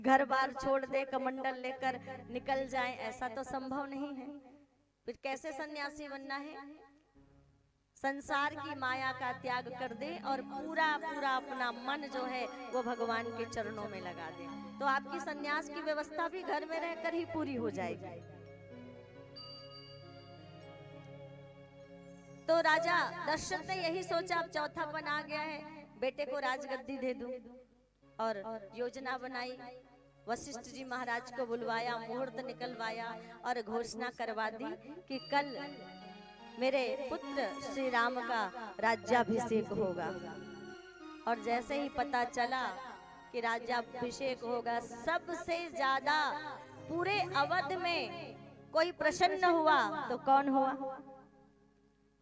घर बार छोड़ दे कमंडल लेकर निकल जाएं, ऐसा तो संभव नहीं है। फिर कैसे सन्यासी बनना है? संसार की माया का त्याग कर दे और पूरा पूरा अपना मन जो है वो भगवान के चरणों में लगा दे, तो आपकी सन्यास की व्यवस्था भी घर में रहकर ही पूरी हो जाएगी। तो राजा दशरथ ने यही सोचा, अब चौथापन आ गया है, बेटे को राजगद्दी दे दूं, और योजना बनाई। वशिष्ठ जी महाराज को बुलवाया, मुहूर्त निकलवाया और घोषणा करवा दी कि कल मेरे पुत्र श्री राम का राज्याभिषेक होगा। और जैसे ही पता चला कि राज्याभिषेक होगा, सबसे ज्यादा पूरे अवध में कोई प्रसन्न हुआ तो कौन हुआ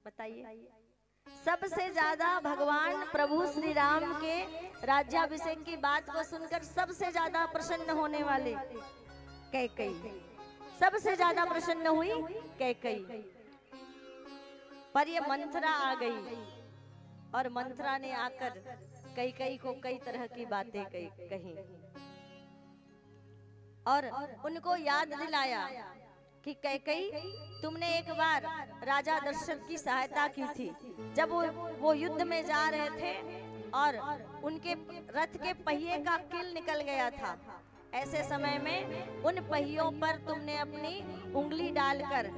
बताइए? सबसे ज्यादा भगवान प्रभु श्री राम के राज्याभिषेक की बात को सुनकर सबसे ज्यादा प्रसन्न होने वाले कैकेयी, सबसे ज्यादा प्रसन्न हुई कैकेयी। पर ये मंथरा आ गई और मंथरा ने आकर कैकेयी को कई तरह की बातें कही और उनको याद दिलाया कि कैकेयी, तुमने एक बार राजा दशरथ की सहायता की थी जब वो युद्ध में जा रहे थे और उनके रथ के पहिए का कील निकल गया था। ऐसे समय में उन पहियों पर तुमने अपनी उंगली डालकर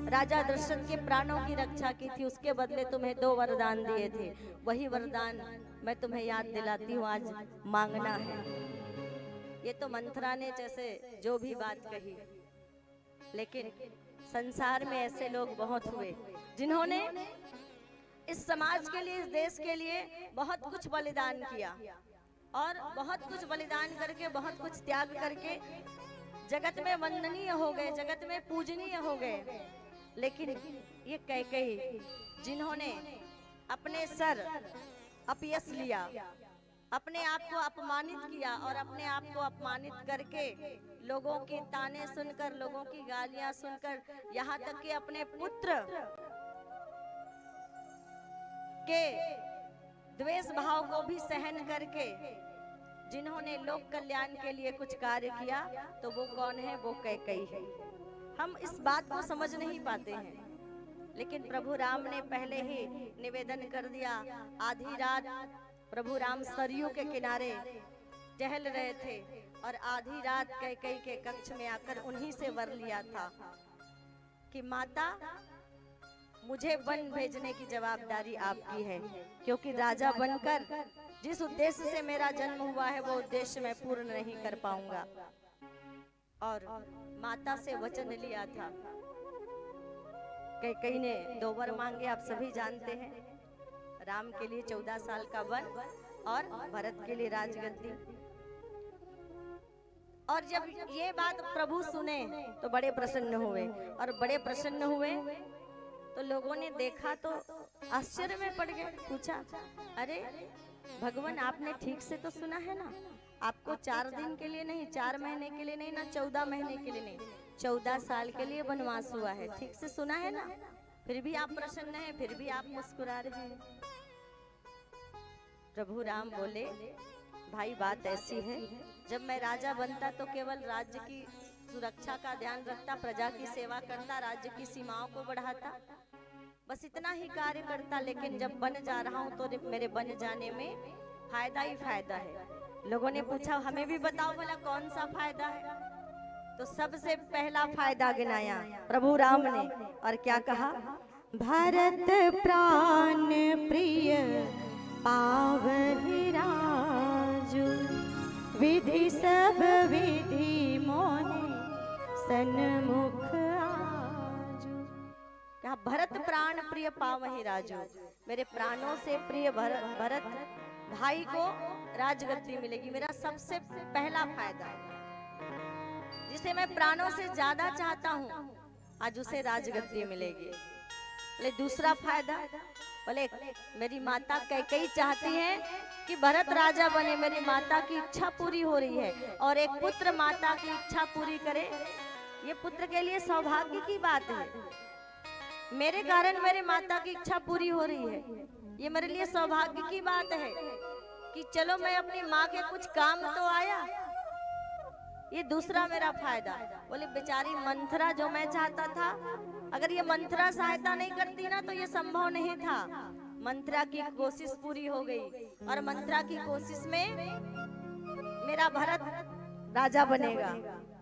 राजा दशरथ के प्राणों की रक्षा की थी। उसके बदले तुम्हें 2 वरदान दिए थे, वही वरदान मैं तुम्हें याद दिलाती हूँ, आज मांगना है। ये तो मंथरा ने जैसे जो भी बात कही, लेकिन संसार में ऐसे लोग बहुत हुए जिन्होंने इस समाज के लिए, इस देश के लिए बहुत कुछ बलिदान किया और बहुत कुछ बलिदान करके, बहुत कुछ त्याग करके जगत में वंदनीय हो गए, जगत में पूजनीय हो गए। लेकिन ये कैकेयी, जिन्होंने अपने सर अपयश लिया, अपने आप को अपमानित किया और अपने आप को अपमानित करके लोगों के ताने सुनकर, लोगों की गालियां सुनकर, यहाँ तक कि अपने पुत्र के द्वेष भाव को भी सहन करके जिन्होंने लोक कल्याण के लिए कुछ कार्य किया, तो वो कौन है? वो कैकेयी है। हम इस बात को समझ नहीं पाते हैं, लेकिन प्रभु राम ने पहले ही निवेदन कर दिया। आधी रात प्रभु राम सरयू के किनारे टहल रहे थे और आधी रात कैकेयी के कक्ष में आकर उन्हीं से वर लिया था कि माता, मुझे वन भेजने की जवाबदारी आपकी है, क्योंकि राजा बनकर जिस उद्देश्य से मेरा जन्म हुआ है वो उद्देश्य मैं पूर्ण नहीं कर पाऊंगा। और माता से वचन लिया था। कैकेयी ने 2 वर मांगे, आप सभी जानते हैं, राम के लिए 14 साल का वन और भरत के लिए राजगद्दी। और जब ये बात प्रभु सुने तो बड़े प्रसन्न हुए, और बड़े प्रसन्न हुए तो लोगों ने देखा तो आश्चर्य में पड़ गए। पूछा, अरे भगवान, आपने ठीक से तो सुना है ना? आपको 4 दिन के लिए नहीं, 4 महीने के लिए नहीं, ना 14 महीने के लिए नहीं, 14 साल के लिए वनवास हुआ है, ठीक से सुना है ना? फिर भी आप प्रसन्न हैं, फिर भी आप मुस्कुरा रहे हैं। प्रभु राम बोले, भाई बात ऐसी है, जब मैं राजा बनता तो केवल राज्य की सुरक्षा का ध्यान रखता, प्रजा की सेवा करता, राज्य की सीमाओं को बढ़ाता, बस इतना ही कार्य करता। लेकिन जब बन जा रहा हूँ तो मेरे बन जाने में फायदा ही फायदा है। लोगों ने पूछा, हमें भी बताओ भला कौन सा फायदा है? तो सबसे पहला फायदा गिनाया प्रभु राम ने, और क्या कहा? भरत प्राण प्रिय पावहि राजू, विधि सब विधि मोहि सन्मुख आजू। क्या? भरत प्राण प्रिय पावहि राजू, मेरे प्राणों से प्रिय भरत भाई को राजगद्दी मिलेगी। मेरा सबसे पहला फायदा, जिसे मैं प्राणों से ज्यादा चाहता हूँ, आज उसे राजगद्दी मिलेगी। बोले दूसरा फायदा, बोले मेरी माता कैकेयी चाहती है कि भरत राजा बने, मेरी माता की इच्छा पूरी हो रही है। और एक पुत्र माता की इच्छा पूरी करे, ये पुत्र के लिए सौभाग्य की बात है। मेरे कारण मेरे माता की इच्छा पूरी हो रही है, ये मेरे लिए सौभाग्य की बात है कि चलो मैं अपनी माँ के कुछ काम तो आया। ये दूसरा मेरा फायदा। बोले बेचारी मंथरा, जो मैं चाहता था, अगर ये मंथरा सहायता नहीं करती ना तो ये संभव नहीं था। मंथरा की कोशिश पूरी हो गई और मंथरा की कोशिश में मेरा भरत राजा बनेगा।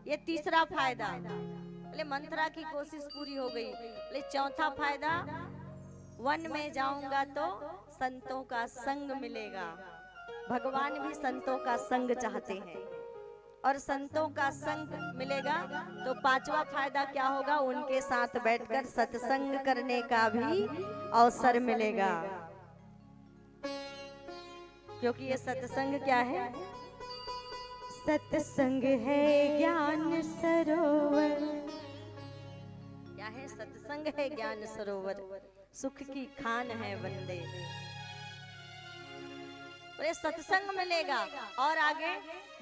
ये तीसरा फायदा। बोले मंथरा की कोशिश पूरी हो गई। बोले चौथा फायदा, वन में जाऊंगा तो संतों का संग मिलेगा। भगवान भी संतों का संग चाहते हैं और संतों का संग मिलेगा तो पांचवा फायदा क्या होगा, उनके साथ बैठकर सत्संग करने का भी अवसर मिलेगा। क्योंकि ये सत्संग क्या है? सत्संग है ज्ञान सरोवर। क्या है? सत्संग है ज्ञान सरोवर, सुख की खान है वंदे। सत्संग मिलेगा। और आगे,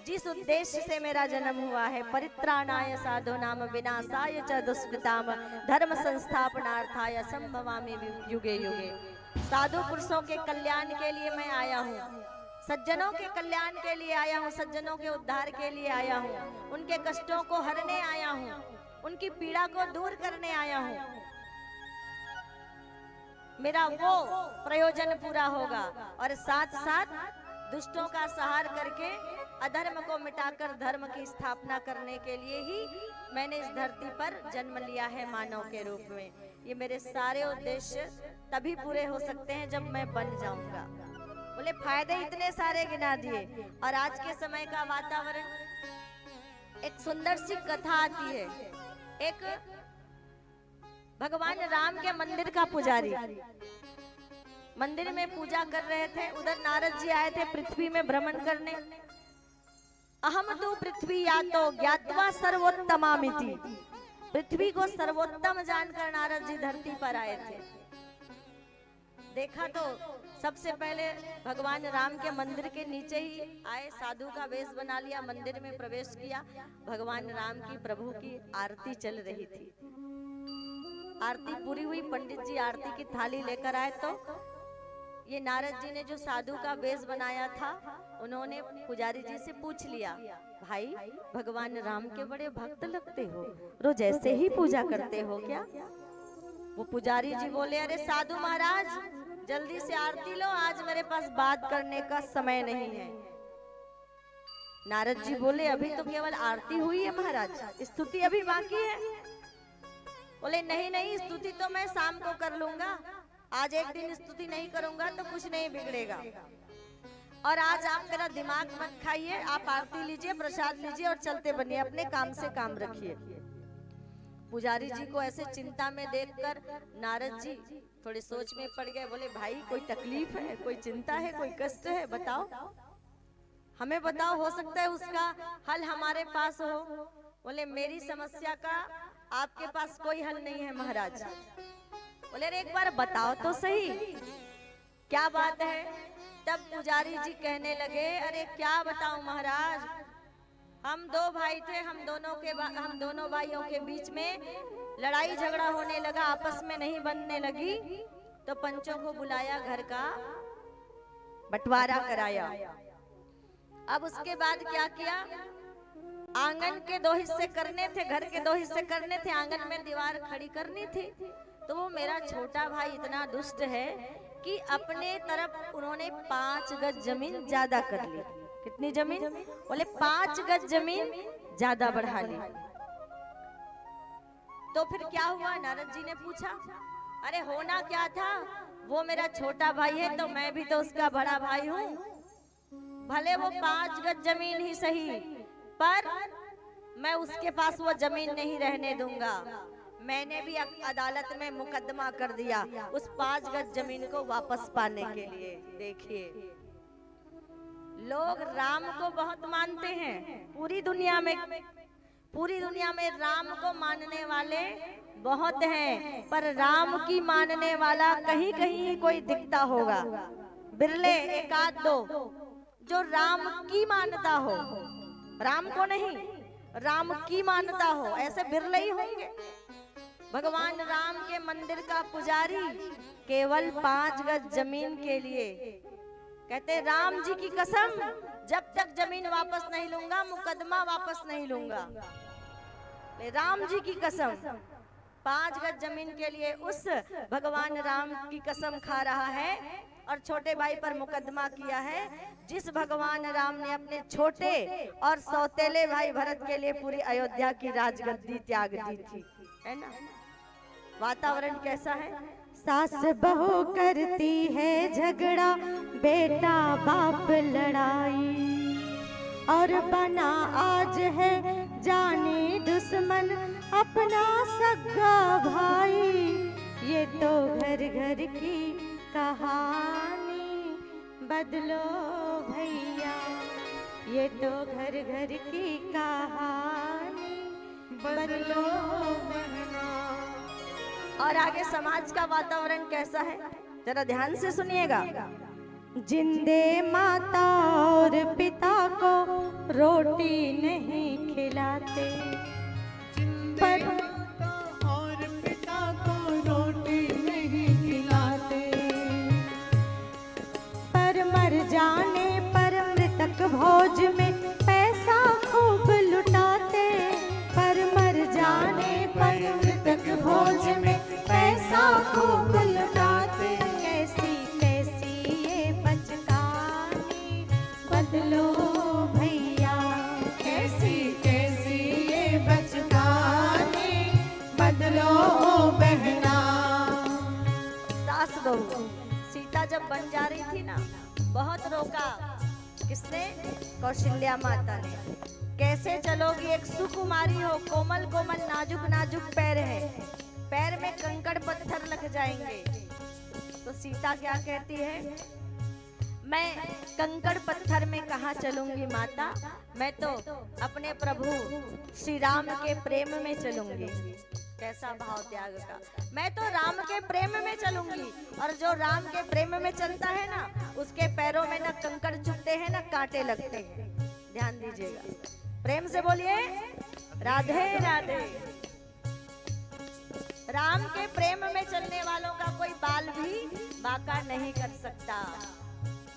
जिस उद्देश्य से मेरा जन्म हुआ है, परित्राणाय साधूनाम विनाशाय च दुष्कृताम धर्म संस्थापनार्थाय संभवामि युगे युगे। साधु पुरुषों के कल्याण के लिए मैं आया हूँ, सज्जनों के कल्याण के लिए आया हूँ, सज्जनों के उद्धार के लिए आया हूँ, उनके कष्टों को हरने आया हूँ, उनकी पीड़ा को दूर करने आया हूँ। मेरा वो प्रयोजन पूरा होगा और साथ साथ दुष्टों का संहार करके अधर्म को मिटाकर धर्म की स्थापना करने के लिए ही मैंने इस धरती पर जन्म लिया है मानव के रूप में। ये मेरे सारे उद्देश्य तभी पूरे हो सकते हैं जब मैं बन जाऊंगा। बोले फायदे इतने सारे गिना दिए। और आज के समय का वातावरण, एक सुंदर सी कथा आती है। एक भगवान राम के मंदिर का पुजारी मंदिर में पूजा कर रहे थे। उधर नारद जी आए थे पृथ्वी में भ्रमण करने। अहम तो पृथ्वी या तो ज्ञात्वा सर्वोत्तमामिति। पृथ्वी को सर्वोत्तम जानकर नारद जी धरती पर आए थे। देखा तो सबसे पहले भगवान राम के मंदिर के नीचे ही आए, साधु का वेश बना लिया, मंदिर में प्रवेश किया। भगवान राम की, प्रभु की आरती चल रही थी। आरती पूरी हुई, पंडित जी आरती की थाली लेकर आए तो ये नारद जी ने जो साधु का वेश बनाया था, उन्होंने पुजारी जी से पूछ लिया, भाई भगवान राम के बड़े भक्त लगते हो, रोज ऐसे ही पूजा करते हो क्या? वो पुजारी जी बोले, अरे साधु महाराज जल्दी से आरती लो, आज मेरे पास बात करने का समय नहीं है। नारद जी बोले, अभी तो केवल आरती हुई है महाराज, स्तुति अभी बाकी है। बोले नहीं नहीं, स्तुति तो मैं शाम को कर लूंगा, आज एक दिन स्तुति नहीं करूंगा तो कुछ नहीं बिगड़ेगा। और आज आप मेरा दिमाग मत खाइए, आप आरती लीजिए, प्रसाद लीजिए और चलते बनिए, अपने काम से काम रखिए। पुजारी जी को ऐसे चिंता में देखकर नारद जी थोड़ी सोच में पड़ गए। बोले भाई कोई तकलीफ है, कोई चिंता है, कोई कष्ट है, बताओ, हमें बताओ, हो सकता है उसका हल हमारे पास हो। बोले मेरी समस्या का आपके पास कोई हल नहीं है महाराज। बोले अरे एक बार बताओ तो सही, क्या बात है? तब पुजारी जी कहने लगे, अरे क्या बताऊं महाराज, हम दो भाई थे, हम दोनों भाइयों के बीच में लड़ाई झगड़ा होने लगा, आपस में नहीं बनने लगी, तो पंचों को बुलाया, घर का बंटवारा कराया। अब उसके बाद क्या किया, आंगन के 2 हिस्से करने थे, घर के 2 हिस्से करने थे, आंगन में दीवार खड़ी करनी थी। तो वो मेरा छोटा भाई इतना दुष्ट है कि अपने तरफ उन्होंने 5 गज जमीन ज्यादा कर ली। कितनी जमीन? बोले 5 गज जमीन ज्यादा बढ़ा ली। तो फिर क्या हुआ? नारद जी ने पूछा, अरे होना क्या था, वो मेरा छोटा भाई है तो मैं भी तो उसका बड़ा भाई हूँ, भले वो 5 गज जमीन ही सही, पर मैं उसके पास वो जमीन नहीं रहने दूंगा। मैंने भी अदालत में मुकदमा कर दिया उस 5 गज जमीन को वापस पाने के लिए। देखिए लोग राम को बहुत मानते हैं, पूरी दुनिया में राम को मानने वाले बहुत हैं, पर राम की मानने वाला कहीं कहीं कोई दिखता होगा, बिरले एक आध दो जो राम की मानता हो, राम को नहीं, राम की मानता हो, ऐसे बिरले ही होंगे। भगवान राम के मंदिर का पुजारी केवल 5 गज जमीन के लिए कहते राम जी की कसम, जब तक जमीन वापस नहीं लूंगा, मुकदमा वापस नहीं लूंगा। राम जी की कसम, 5 गज जमीन के लिए उस भगवान राम की कसम खा रहा है और छोटे भाई पर मुकदमा किया है, जिस भगवान राम ने अपने छोटे और सौतेले भाई भरत के लिए पूरी अयोध्या की राजगद्दी त्याग दी थी, है ना। वातावरण कैसा है? सास बहू करती है झगड़ा, बेटा बाप लड़ाई, और बना आज है जाने दुश्मन अपना सगा भाई। ये तो घर घर की कहानी बदलो भैया, ये तो घर घर की कहानी बदलो बहना। और आगे समाज का वातावरण कैसा है, जरा ध्यान से सुनिएगा। जिंदे माता और पिता को रोटी नहीं खिलाते, पर माता और पिता को रोटी नहीं खिलाते, पर मर जाने पर मृतक भोज में पैसा खूब लुटाते, पर मर जाने पर मृतक भोज में पैसा खूब लुटाते। कैसी कैसी ये बचकानी बदलो भैया, कैसी कैसी ये बचकानी बदलो बहना। सास बहू सीता जब बन जा रही थी ना, बहुत रोका। किसने? कौशल्या माता ने। कैसे चलोगी, एक सुकुमारी हो, कोमल कोमल नाजुक नाजुक पैर है, पैर में कंकड़ पत्थर लग जाएंगे। तो सीता क्या कहती है? मैं कंकड़ पत्थर में कहाँ चलूंगी माता, मैं तो अपने प्रभु श्री राम के प्रेम में चलूंगी। कैसा भाव त्याग का। मैं तो राम के प्रेम में चलूंगी, और जो राम के प्रेम में चलता है ना, उसके पैरों में ना कंकड़ चुभते हैं ना कांटे लगते हैं। ध्यान दीजिएगा, प्रेम से बोलिए राधे राधे। राम के प्रेम में चलने वालों का कोई बाल भी बांका नहीं कर सकता।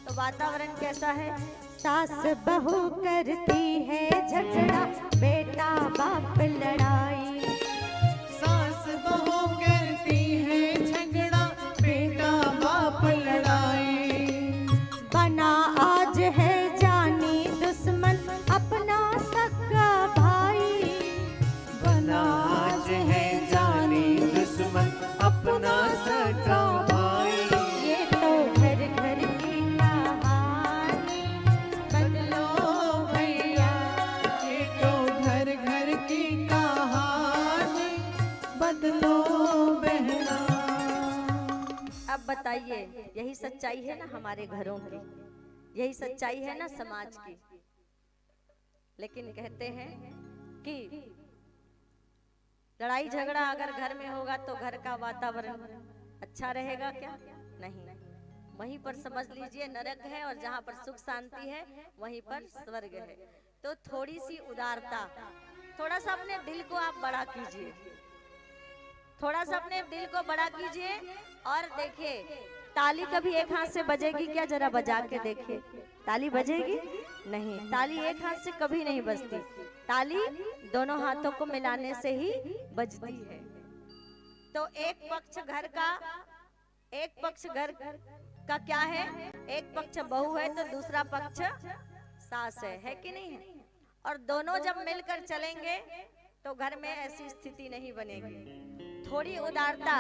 तो वातावरण कैसा है? सास बहू करती है झगड़ा, बेटा बाप लड़ाई, सास बहू करती है झगड़ा, बेटा बाप लड़ाई, बना आज है जानी दुश्मन अपना सगा भाई, बना आज है जानी दुश्मन अपना सगा भाई। ये तो घर घर की कहानी बदलो भैया, ये तो घर घर की कहानी बदलो बहना। अब बताइए, यही सच्चाई है ना हमारे घरों की, यही सच्चाई है ना समाज की। लेकिन कहते हैं कि लड़ाई झगड़ा अगर घर में होगा तो घर का वातावरण अच्छा रहेगा क्या? नहीं, वहीं पर समझ लीजिए नरक है, और जहाँ पर सुख शांति है वहीं पर स्वर्ग है। तो थोड़ी सी उदारता, थोड़ा सा अपने दिल को आप बड़ा कीजिए, थोड़ा सा अपने दिल को बड़ा कीजिए। और देखिए, ताली कभी एक हाथ से बजेगी क्या? जरा बजा के देखिए, ताली बजेगी? नहीं, ताली एक हाथ से कभी नहीं बजती, ताली दोनों हाथों को मिलाने से ही बजती है। तो एक पक्ष घर का क्या है? एक पक्ष बहू है तो दूसरा पक्ष सास है कि नहीं है? और दोनों जब मिलकर चलेंगे तो घर में ऐसी स्थिति नहीं बनेगी। थोड़ी उदारता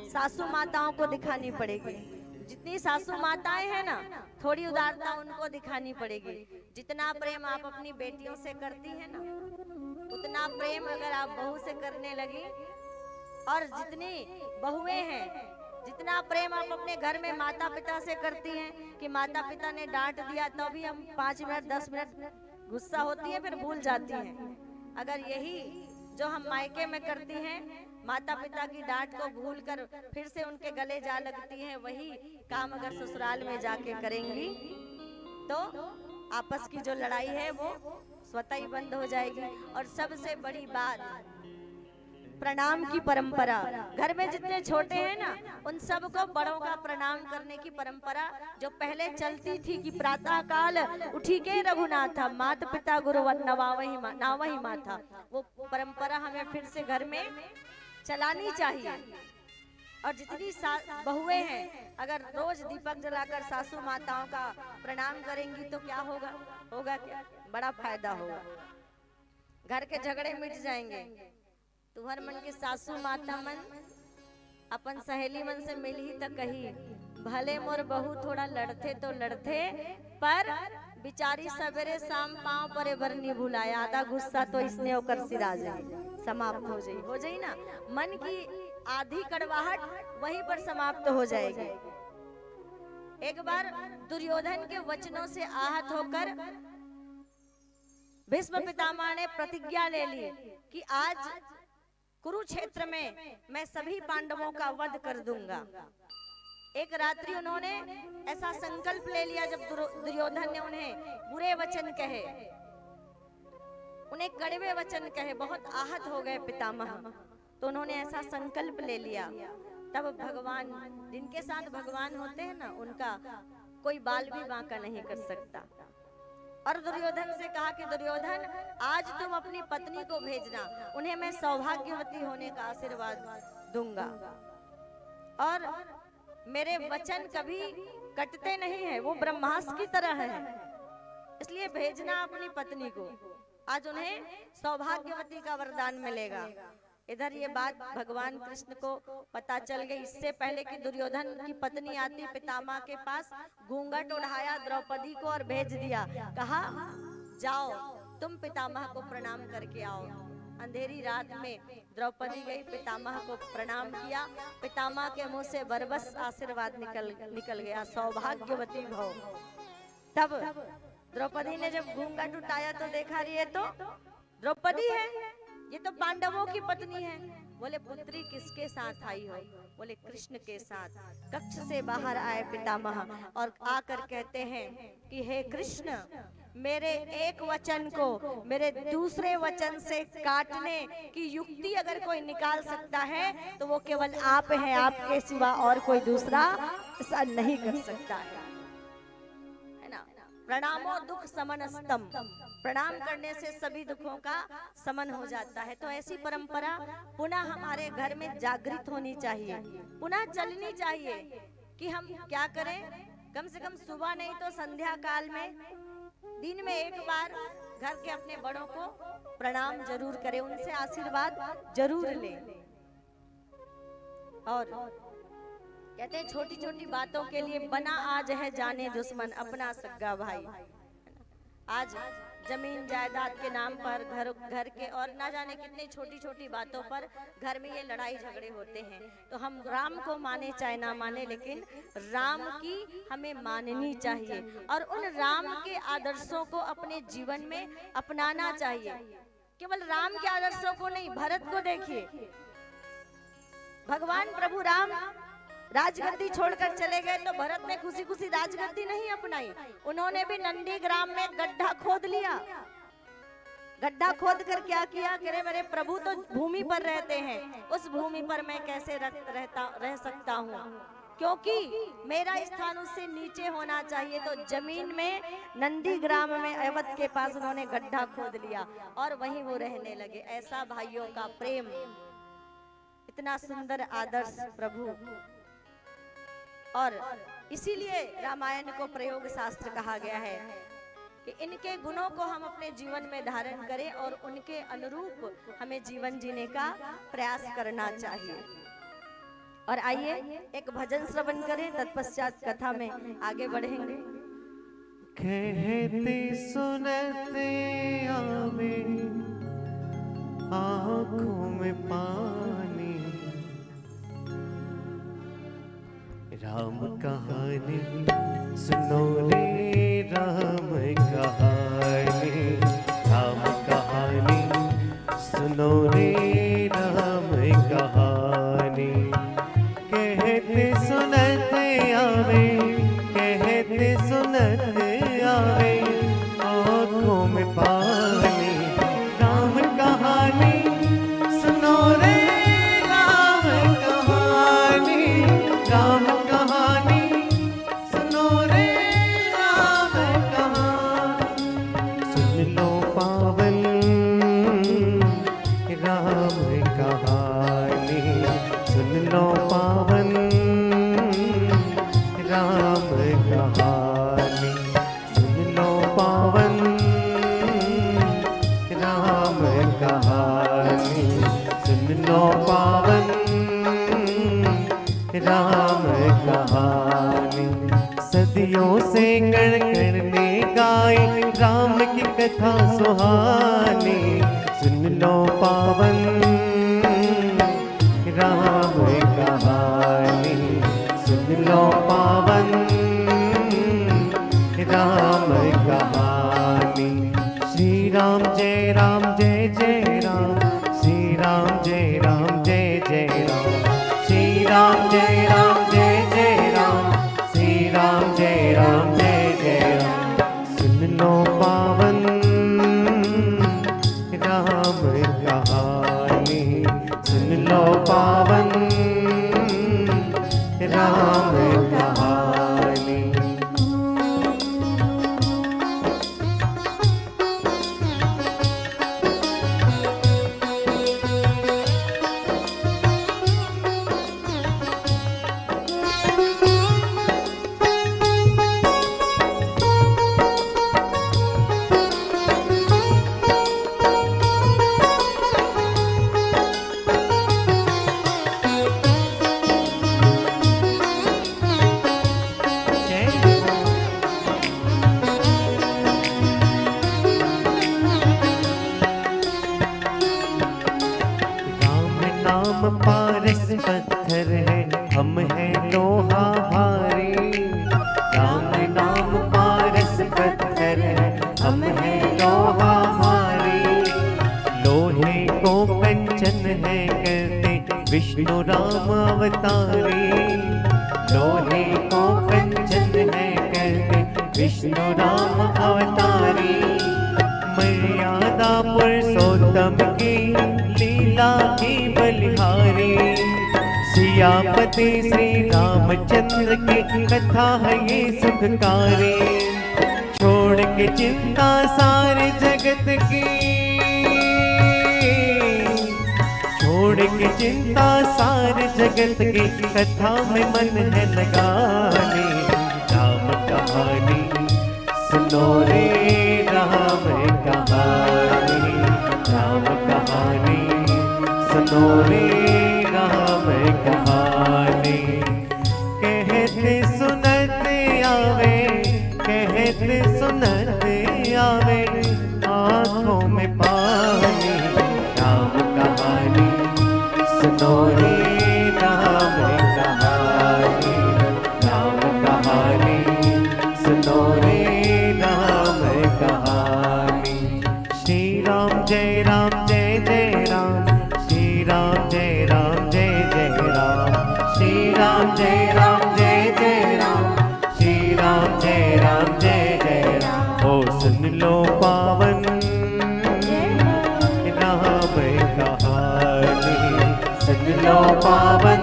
सासू माताओं को दिखानी पड़ेगी। जितनी सासू माताएं हैं ना, थोड़ी उदारता उनको दिखानी पड़ेगी। जितना प्रेम आप अपनी बेटियों से करती हैं ना, उतना प्रेम अगर आप बहू से करने लगी, और जितनी बहुएं हैं, जितना प्रेम आप अपने घर में माता पिता से करती हैं कि माता पिता ने डांट दिया तो भी हम 5 मिनट 10 मिनट गुस्सा होती है, फिर भूल जाती हैं। अगर यही जो हम मायके में करती हैं, माता पिता की डांट को भूलकर फिर से उनके गले जा लगती हैं, वही काम अगर ससुराल में जाके करेंगी तो आपस की जो लड़ाई है वो स्वतः ही बंद हो जाएगी। और सबसे बड़ी बात, प्रणाम की परंपरा। घर में जितने छोटे हैं ना, उन सबको बड़ों का प्रणाम करने की परंपरा जो पहले चलती थी कि प्रातः काल उठी के रघुनाथा, मात पिता गुरुवर नावही माथा, वो परंपरा हमें फिर से घर में चलानी चाहिए। और जितनी बहुएं हैं, अगर रोज दीपक जलाकर सासू माताओं का प्रणाम करेंगी तो क्या होगा? होगा क्या? बड़ा फायदा होगा। घर के झगड़े मिट जाएंगे। तुम्हार मन के सासू माता मन अपन सहेली मन से मिली तो कही, भले मोर बहू थोड़ा लड़थे तो लड़थे, पर बिचारी सवेरे शाम पांव परे बरनी भुलाया, आधा गुस्सा तो इसने होकर सिरा जाए, समाप्त हो जाई ना। मन की आधी कड़वाहट वहीं पर समाप्त हो जाएगी। एक बार दुर्योधन के वचनों से आहत होकर भीष्म पितामह ने प्रतिज्ञा ले ली कि आज कुरुक्षेत्र में मैं सभी पांडवों का वध कर दूंगा। एक रात्रि उन्होंने ऐसा संकल्प ले लिया, जब दुर्योधन ने उन्हें बुरे वचन कहे, उन्हें कड़वे वचन कहे, बहुत आहत हो गए पितामह, तो उन्होंने ऐसा संकल्प ले लिया। तब भगवान, जिनके साथ भगवान होते हैं ना, उनका कोई बाल भी बांका नहीं कर सकता। और दुर्योधन से कहा कि दुर्योधन, आज तुम अपनी पत्नी को भेजना, उन्हें मैं सौभाग्यवती होने का आशीर्वाद दूंगा, और मेरे वचन कभी कटते नहीं है, वो ब्रह्मास्त्र की तरह है, इसलिए भेजना अपनी पत्नी को, आज उन्हें सौभाग्यवती का वरदान मिलेगा। इधर ये बात भगवान कृष्ण को पता चल गई। इससे पहले कि दुर्योधन की पत्नी आती पितामह के पास, घूंघट उठाया द्रौपदी को और भेज दिया, कहा जाओ तुम पितामह को प्रणाम करके आओ। अंधेरी रात में द्रौपदी गई, पितामह को प्रणाम किया, पितामह के मुंह से बरबस आशीर्वाद निकल गया, सौभाग्यवती भव। तब द्रौपदी ने जब घूंघट उठाया तो देखा, ये तो द्रौपदी है, ये तो पांडवों की पत्नी है। बोले पुत्री किसके साथ आई हो? बोले कृष्ण के साथ। कक्ष से बाहर आए पितामह और आकर कहते हैं कि हे कृष्ण, मेरे एक वचन को मेरे दूसरे वचन से काटने की युक्ति अगर कोई निकाल सकता है तो वो केवल आप हैं, आपके सिवा और कोई दूसरा ऐसा नहीं कर सकता है ना। प्रणामो दुख समनस्तम, प्रणाम करने से सभी दुखों का समन हो जाता है। तो ऐसी परंपरा पुनः हमारे घर में जागृत होनी चाहिए, पुनः चलनी चाहिए कि हम क्या करें, कम से कम सुबह नहीं तो संध्या काल में, दिन में एक बार घर के अपने बड़ों को प्रणाम जरूर करें, उनसे आशीर्वाद जरूर लें। और कहते हैं छोटी छोटी बातों के लिए बना आज है जाने दुश्मन अपना सगा भाई। आज जमीन जायदाद के नाम पर घर के और ना जाने कितनी छोटी छोटी बातों पर घर में ये लड़ाई झगड़े होते हैं। तो हम राम को माने चाहे ना माने, लेकिन राम की हमें माननी चाहिए और उन राम के आदर्शों को अपने जीवन में अपनाना चाहिए। केवल राम के आदर्शों को नहीं, भरत को देखिए, भगवान प्रभु राम राजगद्दी छोड़कर चले गए तो भरत ने खुशी खुशी राजगद्दी नहीं अपनाई, उन्होंने भी नंदी ग्राम में गड्ढा खोद लिया। गड्ढा खोद कर क्या किया, कह रहे मेरे प्रभु तो भूमि पर रहते हैं, उस भूमि पर मैं कैसे रह सकता हूँ, क्योंकि मेरा स्थान उससे नीचे होना चाहिए। तो जमीन में नंदी ग्राम में अवध के पास उन्होंने गड्ढा खोद लिया और वहीं वो रहने लगे। ऐसा भाइयों का प्रेम, इतना सुंदर आदर्श प्रभु। और इसीलिए रामायण को प्रयोग शास्त्र कहा गया है कि इनके गुणों को हम अपने जीवन में धारण करें और उनके अनुरूप हमें जीवन जीने का प्रयास करना चाहिए। और आइए एक भजन श्रवण करें, तत्पश्चात कथा में आगे बढ़ेंगे। कहते सुनते आवे आँखों में पानी, राम कहानी सुनो रे राम कहानी, राम कहानी सुनो रे राम कहानी। कहते सुनते आवे, कहते सुनते आवे आँखों में पानी, राम कहानी सुनो रे सदियों से कण कण में गाए राम की कथा सुहानी। सुन लो पावन राम कहानी, सुन लो पावन राम कहानी। श्री राम जय जय राम, श्री राम जय जय राम, श्री राम जय जय राम, श्री राम जय जय राम। सुन लो पावन राम कहानी, सुन लो पावन राम कहानी। पारस पत्थर है, हम हैं लोहा भारी। राम नाम पारस पत्थर है, हम हैं लोहा भारी। लोहे को कंचन है करते विष्णु राम अवतारी। लोहे को कंचन है करते विष्णु राम अवतारी। मर्यादा पुरुषोत्तम की लीला की बलिहारी। सियापति श्री रामचंद्र की कथा है ये सुखकारी। छोड़ के चिंता सारे जगत की, छोड़ के चिंता सारे जगत की कथा में मन है लगाने। राम कहानी सुनो रे राम कहानी, राम कहानी सुनो रे राम कहानी। कहते सुनते आवे, कहते सुनते आवे आँखों में पानी। राम कहानी सुनो रे राम कहानी, राम कहानी सुनो रे राम कहानी। श्री राम जय जय राम, श्री राम जय जय राम, श्री राम जय जय राम, श्री राम जय जय राम। ओ सुन लो पावन राम कहानी, सुन लो पावन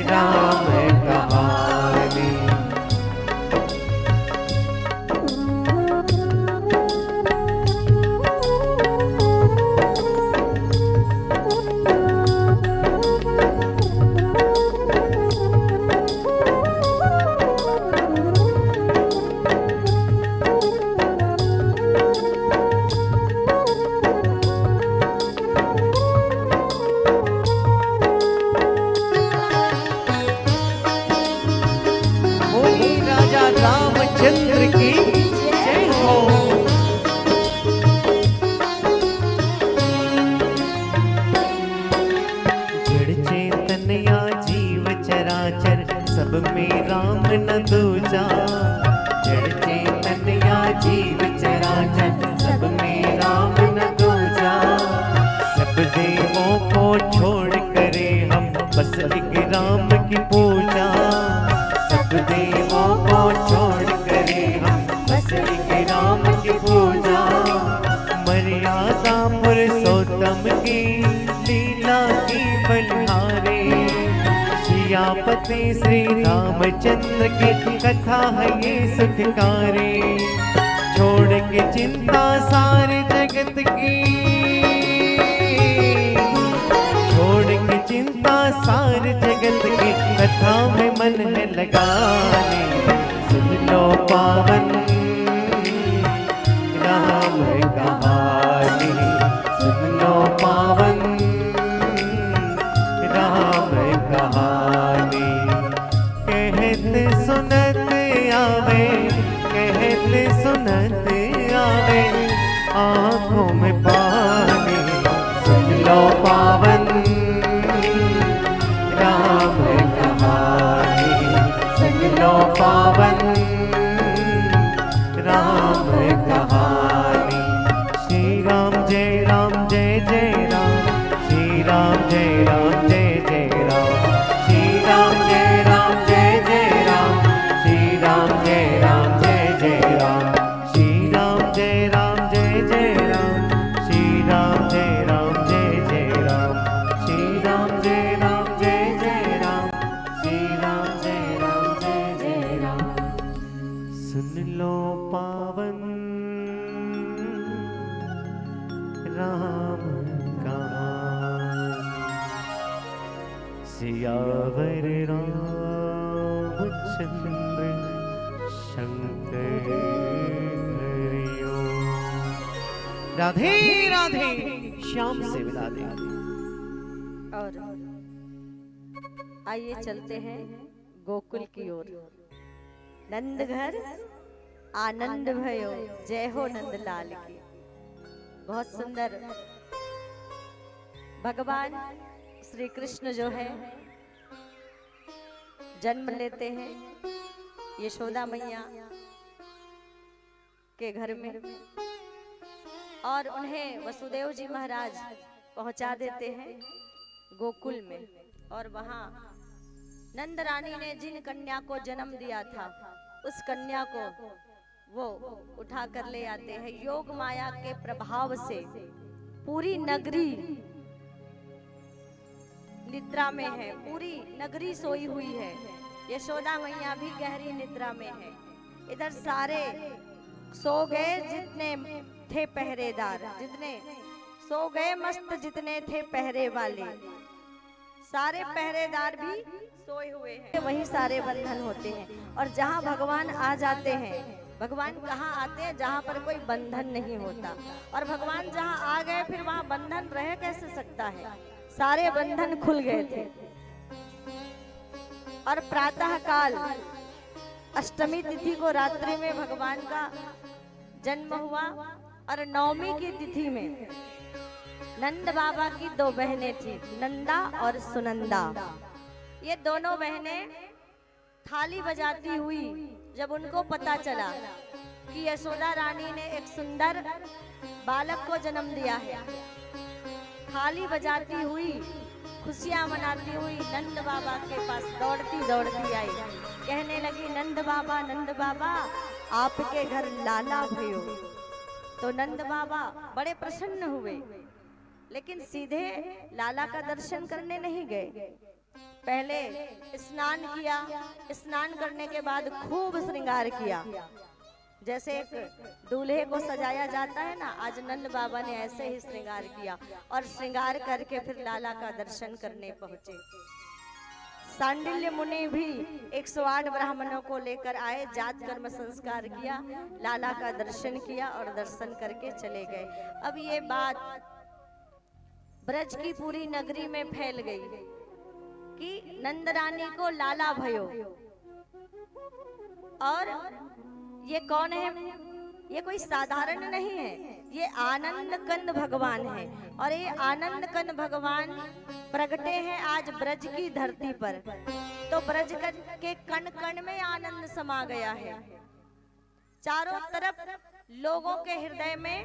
राम कहानी। रामचंद्र की जय हो। जड़ चेतन या जीव चराचर सब में राम न दूजा। जड़ चेतन या जीव चराचर सब में राम न दूजा। सब देवों को छोड़ करे हम बस एक राम की पूजा। सब देवों को छोड़ करे हम बस एक राम की पूजा। मर्यादा पुरुषोत्तम की लीला की बलिहारी। सियापति श्री रामचंद्र की कथा है ये सुखकारी। छोड़ के चिंता सारे जगत की, छोड़ के चिंता सारे जगत की कथा में मन है लगाने। सुन लो पावन राम कहानी, सुन लो पावन राम कहानी। कहते सुन आँखों में पानी। सुन लो पावन राम कहानी, सुन लो पावन राम कहानी। श्री राम जय राम जय जय राम, श्री राम जय राम जय जय राम, श्री राम जय राम जय जय राम, श्री राम जय राम जय जय राम, श्री राम जय राम जय जय राम, श्री राम जय राम जय जय राम, श्री राम जय राम जय जय राम, श्री राम जय राम जय जय राम। सुन लो पावन राम कहानी। सियावर रामचंद्र शंकर हरिओ। राधे राधे श्याम से मिला दे। और आइए चलते हैं गोकुल की ओर। नंद घर आनंद भयो, जय हो नंदलाल की। बहुत सुंदर भगवान श्री कृष्ण जो है जन्म लेते हैं यशोदा मैया के घर में, और उन्हें वसुदेव जी महाराज पहुंचा देते हैं गोकुल में। और वहां नंद रानी ने जिन कन्या को जन्म दिया था उस कन्या को वो उठा कर ले आते हैं। योग माया के प्रभाव से पूरी नगरी निद्रा में है, पूरी नगरी सोई हुई है। यशोदा मैया भी गहरी निद्रा में है। इधर सारे सो गए जितने थे पहरेदार, जितने सो गए मस्त जितने थे पहरे वाले, सारे पहरेदार भी सोए हुए हैं। वहीं सारे बंधन होते हैं। और जहाँ भगवान आ जाते हैं, भगवान कहाँ आते हैं? जहाँ पर कोई बंधन नहीं होता। और भगवान जहाँ आ गए फिर वहाँ बंधन रह कैसे सकता है? सारे बंधन खुल गए थे। और प्रातः काल अष्टमी तिथि को रात्रि में भगवान का जन्म हुआ। और नवमी की तिथि में नंद बाबा की दो बहनें थी, नंदा और सुनंदा। ये दोनों बहनें थाली बजाती हुई जब उनको पता चला कि यशोदा रानी ने एक सुंदर बालक को जन्म दिया है, थाली बजाती हुई खुशियां मनाती हुई नंद बाबा के पास दौड़ती दौड़ती आई। कहने लगी, नंद बाबा आपके घर लाला भयो। तो नंद बाबा बड़े प्रसन्न हुए, लेकिन सीधे लाला का दर्शन करने नहीं गए। पहले स्नान किया, स्नान करने के बाद खूब श्रृंगार किया। जैसे एक दूल्हे को सजाया जाता है ना, आज नंद बाबा ने ऐसे ही श्रृंगार किया और श्रृंगार करके फिर लाला का दर्शन करने पहुंचे। सांडिल्य मुनि भी 108 ब्राह्मणों को लेकर आए, जात कर्म संस्कार किया, लाला का दर्शन किया और दर्शन करके चले गए। अब ये बात ब्रज की पूरी नगरी में फैल गई कि नंद रानी को लाला भयो। और ये कौन है? ये कोई साधारण नहीं है, ये आनंद कंद भगवान है। और ये आनंद कंद भगवान प्रगटे हैं आज ब्रज की धरती पर। तो ब्रज के कण कण में आनंद समा गया है। चारों तरफ लोगों के हृदय में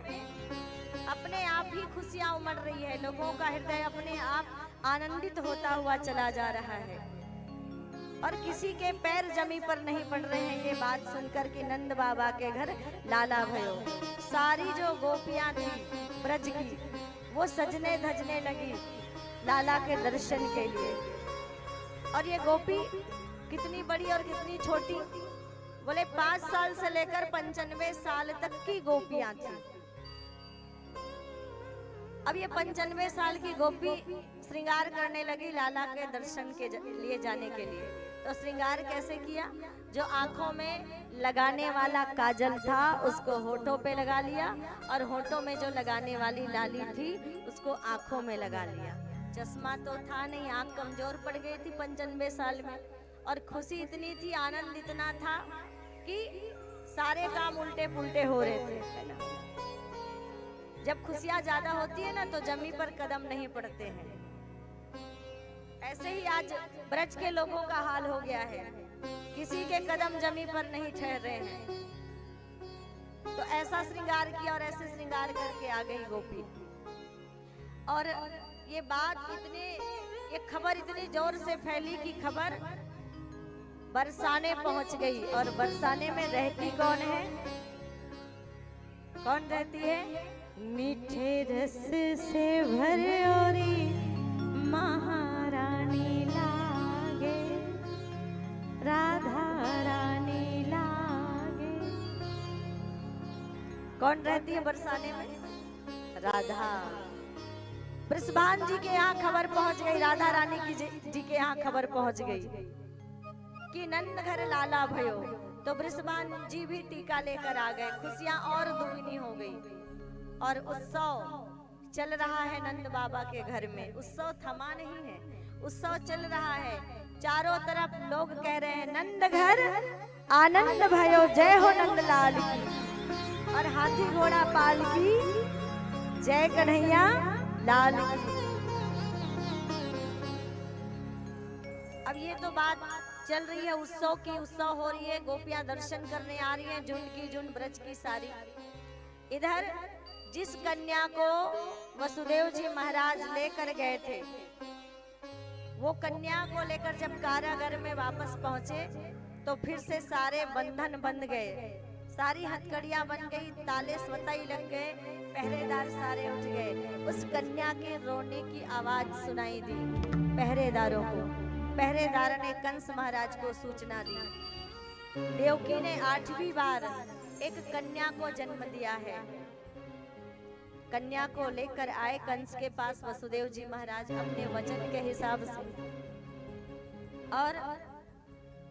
अपने आप ही खुशियां उमड़ रही है। लोगों का हृदय अपने आप आनंदित होता हुआ चला जा रहा है और किसी के पैर जमीन पर नहीं पड़ रहे हैं। ये बात सुनकर कि नंद बाबा के घर लाला भयो। सारी जो गोपियां थी ब्रज की, वो सजने धजने लगी लाला के दर्शन के लिए। और ये गोपी कितनी बड़ी और कितनी छोटी? बोले 5 साल से लेकर 95 साल तक की गोपियां थी। अब ये 95 साल की गोपी श्रृंगार करने लगी लाला के दर्शन के लिए जाने के लिए। तो श्रृंगार कैसे किया? जो आंखों में लगाने वाला काजल था उसको होठों पे लगा लिया, और होठों में जो लगाने वाली लाली थी उसको आंखों में लगा लिया। चश्मा तो था नहीं, आंख कमजोर पड़ गई थी 95 साल में। और खुशी इतनी थी, आनंद इतना था कि सारे काम उल्टे पुल्टे हो रहे थे, है ना। जब खुशियां ज्यादा होती है ना तो जमी पर कदम नहीं पड़ते हैं। ऐसे ही आज ब्रज के लोगों का हाल हो गया है, किसी के कदम जमी पर नहीं ठहर रहे हैं। तो ऐसा श्रृंगार किया और ऐसे श्रृंगार करके आ गई गोपी। और ये बात ये खबर इतनी जोर से फैली कि खबर बरसाने पहुंच गई। और बरसाने में रहती कौन है? कौन रहती है? मीठे रस से भरी महारानी लागे, राधा रानी लागे। कौन रहती है बरसाने में? राधा। बृषभान जी के यहाँ खबर पहुंच गई, राधा रानी की जी के यहाँ खबर पहुंच गई कि नंद घर लाला भयो। तो बृषभान जी भी टीका लेकर आ गए, खुशियां और दुगनी हो गई। और उत्सव चल रहा है नंद बाबा के घर में। उत्सव थमा नहीं है, उत्सव चल रहा है। चारों तरफ लोग कह रहे हैं नंद घर आनंद भयो, जय हो नंद लाल की। और हाथी घोड़ा पाल की जय कन्हैया लाल की। अब ये तो बात चल रही है उत्सव की, उत्सव हो रही है, गोपियां दर्शन करने आ रही हैं, झुंड की झुंड ब्रज की सारी। इधर जिस कन्या को वसुदेव जी महाराज लेकर गए थे, वो कन्या को लेकर जब कारागार में वापस पहुंचे तो फिर से सारे बंधन बंध गए, सारी हथकड़ियां बन गई, ताले स्वतः लग गए, पहरेदार सारे उठ गए। उस कन्या के रोने की आवाज सुनाई दी पहरेदारों को। पहरेदार ने कंस महाराज को सूचना दी, देवकी ने 8वीं बार एक कन्या को जन्म दिया है। कन्या को लेकर आए कंस के पास वसुदेव जी महाराज अपने वचन के हिसाब से, और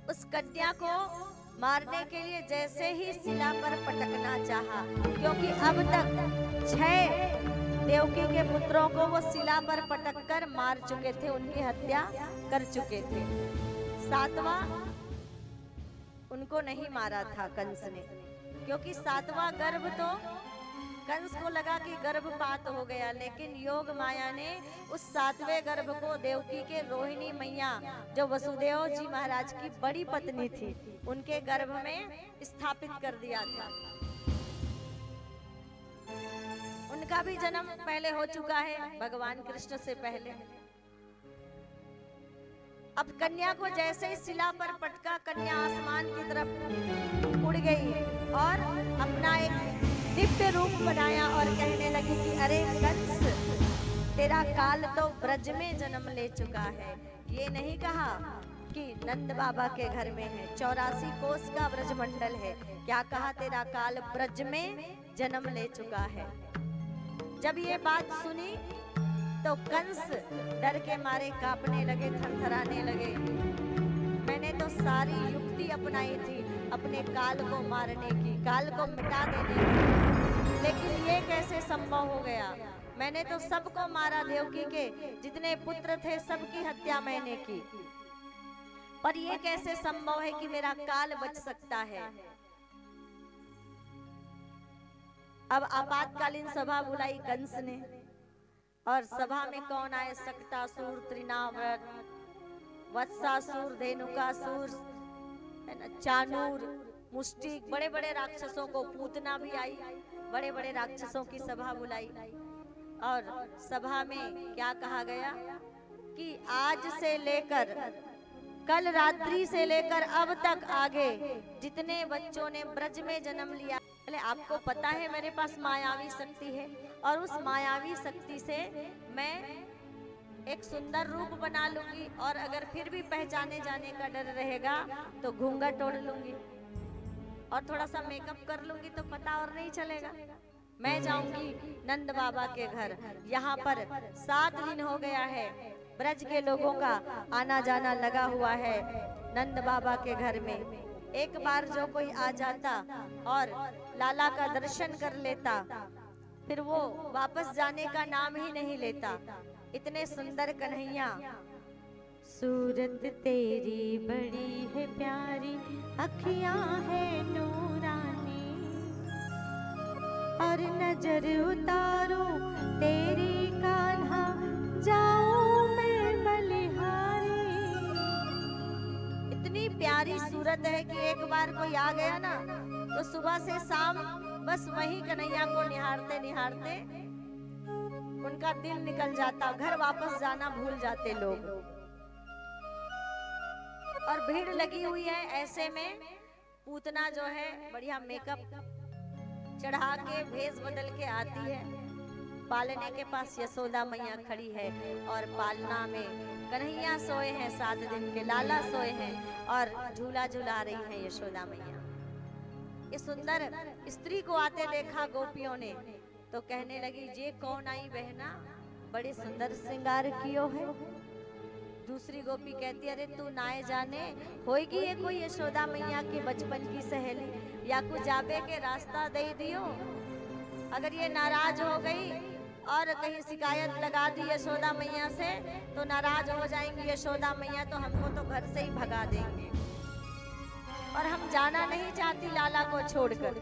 उस कन्या को मारने के लिए जैसे ही शिला पर पटकना चाहा, क्योंकि अब तक 6 देवकी के पुत्रों को वो शिला पर पटककर मार चुके थे, उनकी हत्या कर चुके थे। 7वां उनको नहीं मारा था कंस ने, क्योंकि 7वां गर्भ तो कंस को लगा कि गर्भपात हो गया, लेकिन योग माया ने उस 7वें गर्भ को देवकी के रोहिणी मैया, जो वसुदेव जी महाराज की बड़ी पत्नी थी, उनके गर्भ में स्थापित कर दिया था। उनका भी जन्म पहले हो चुका है, भगवान कृष्ण से पहले। अब कन्या को जैसे ही शिला पर पटका, कन्या आसमान की तरफ उड़ गई और अपना एक दिव्य रूप बनाया और कहने लगी कि अरे कंस, तेरा काल तो ब्रज में जन्म ले चुका है। ये नहीं कहा कि नंद बाबा के घर में है, 84 कोस का ब्रजमंडल है, क्या कहा तेरा काल ब्रज में जन्म ले चुका है। जब ये बात सुनी तो कंस डर के मारे कांपने लगे, थरथराने लगे। मैंने तो सारी युक्ति अपनाई थी अपने काल को मारने की, काल को मिटा देने की, लेकिन ये कैसे संभव हो गया। मैंने तो सबको मारा, देवकी के जितने पुत्र थे सबकी हत्या मैंने की, पर ये कैसे संभव है कि मेरा काल बच सकता है। अब आपातकालीन सभा बुलाई कंस ने, और सभा में कौन आए? सक्तासुर, त्रिनाव्रत, वत्सासुर, धेनुकासुर, चाणूर, मुष्टिक, बड़े बड़े राक्षसों को, पूतना भी आई, बड़े बड़े राक्षसों की सभा बुलाई। और सभा में क्या कहा गया कि आज से लेकर, कल रात्रि से लेकर अब तक आगे जितने बच्चों ने ब्रज में जन्म लिया, पहले आपको पता है मेरे पास मायावी शक्ति है, और उस मायावी शक्ति से मैं एक सुंदर रूप बना लूंगी, और अगर फिर भी पहचाने जाने का डर रहेगा तो घूंघट ओढ़ लूंगी और थोड़ा सा मेकअप कर लूंगी, तो पता और नहीं चलेगा। मैं जाऊंगी नंद बाबा के घर। यहाँ पर 7 दिन हो गया है, ब्रज के लोगों का आना जाना लगा हुआ है नंद बाबा के घर में। एक बार जो कोई आ जाता और लाला का दर्शन कर लेता, फिर वो वापस जाने का नाम ही नहीं लेता। इतने सुंदर कन्हैया, सूरत तेरी बड़ी है प्यारी, अखियां है नूरानी, और नजर उतारूं तेरी कान्हा, जाऊं मैं बलिहारी। इतनी प्यारी सूरत है कि एक बार कोई आ गया ना तो सुबह से शाम बस वही कन्हैया को निहारते निहारते उनका दिल निकल जाता, घर वापस जाना भूल जाते लोग। और भीड़ लगी हुई है, ऐसे में पूतना जो है बढ़िया मेकअप चढ़ा के भेष बदल के आती है। पालने के पास यशोदा मैया खड़ी है और पालना में कन्हैया सोए हैं, 7 दिन के लाला सोए हैं और झूला झूला रही है यशोदा मैया। इस सुंदर स्त्री को आते देखा गोपियों ने तो कहने लगी, ये कौन आई बहना, बड़े सुंदर श्रृंगार कियो है। दूसरी गोपी कहती, अरे तू नाए जाने, होएगी ये कोई यशोदा मैया के बचपन की सहेली, या कुछ जाबे के रास्ता दे दियो। अगर ये नाराज हो गई और कहीं शिकायत लगा दी यशोदा मैया से तो नाराज हो जाएंगी यशोदा मैया, तो हमको तो घर से ही भगा देंगे। और हम जाना नहीं चाहती लाला को छोड़कर,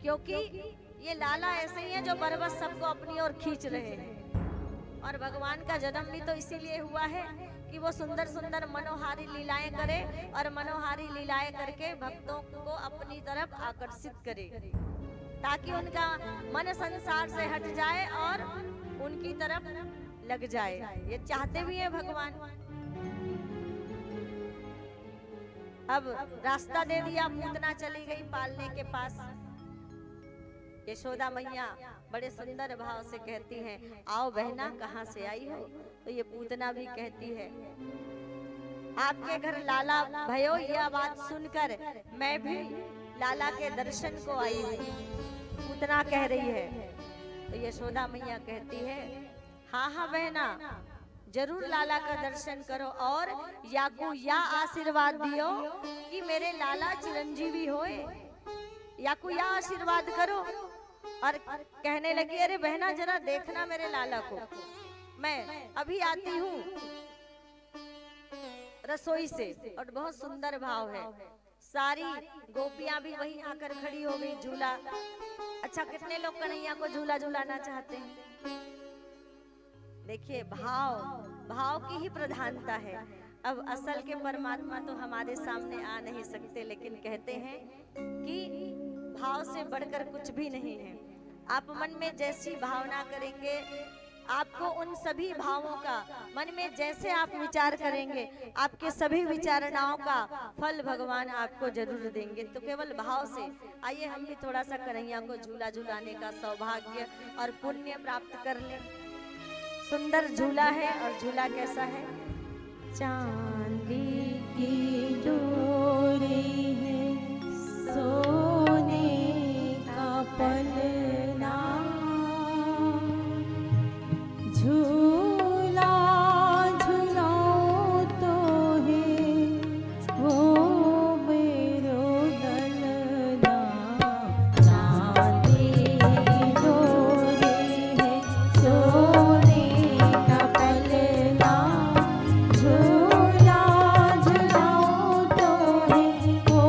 क्योंकि ये लाला ऐसे ही है जो बरबस सबको अपनी ओर खींच रहे हैं। और भगवान का जन्म भी तो इसीलिए हुआ है कि वो सुंदर सुंदर मनोहारी लीलाएं करे और मनोहारी लीलाएं करके भक्तों को अपनी तरफ आकर्षित करे, ताकि उनका मन संसार से हट जाए और उनकी तरफ लग जाए। ये चाहते भी हैं भगवान। अब रास्ता दे दिया, पूतना चली गई पालने के पास। यशोदा मैया बड़े सुंदर भाव से कहती हैं, आओ बहना कहाँ से आई हो। तो ये पूतना भी कहती है, आपके घर लाला भयो, यह बात सुनकर मैं भी लाला के दर्शन को आई हूँ, पूतना कह रही है। तो यशोदा मैया कहती है, हाँ हाँ बहना, जरूर लाला का दर्शन करो और याकू या आशीर्वाद दियो कि मेरे लाला चिरंजीवी होए। याकू या आशीर्वाद करो। और कहने लगी, अरे बहना जरा देखना मेरे लाला को, मैं अभी आती हूँ रसोई से। और बहुत सुंदर भाव है, सारी गोपियां भी वहीं आकर खड़ी हो गई। झूला, अच्छा कितने लोग कन्हैया को झूला झूलाना चाहते हैं। देखिए भाव, भाव की ही प्रधानता है। अब असल के परमात्मा तो हमारे सामने आ नहीं सकते, लेकिन कहते हैं कि भाव से बढ़कर कुछ भी नहीं है। आप मन में जैसी भावना करेंगे, आपको उन सभी भावों का मन में जैसे आप विचार करेंगे, आपके सभी विचारणाओं का फल भगवान आपको जरूर देंगे। तो केवल भाव से आइए हम भी थोड़ा सा कन्हैया को झूला झूलाने का सौभाग्य और पुण्य प्राप्त कर लें। सुंदर झूला है, और झूला कैसा है? चांदी की डोरी है, सोने का पलना, झूला झूलाओ तो है हो मेरो दलना। चांदी की डोरी है, सोने का पलना, झूला झूलाओ तो है हो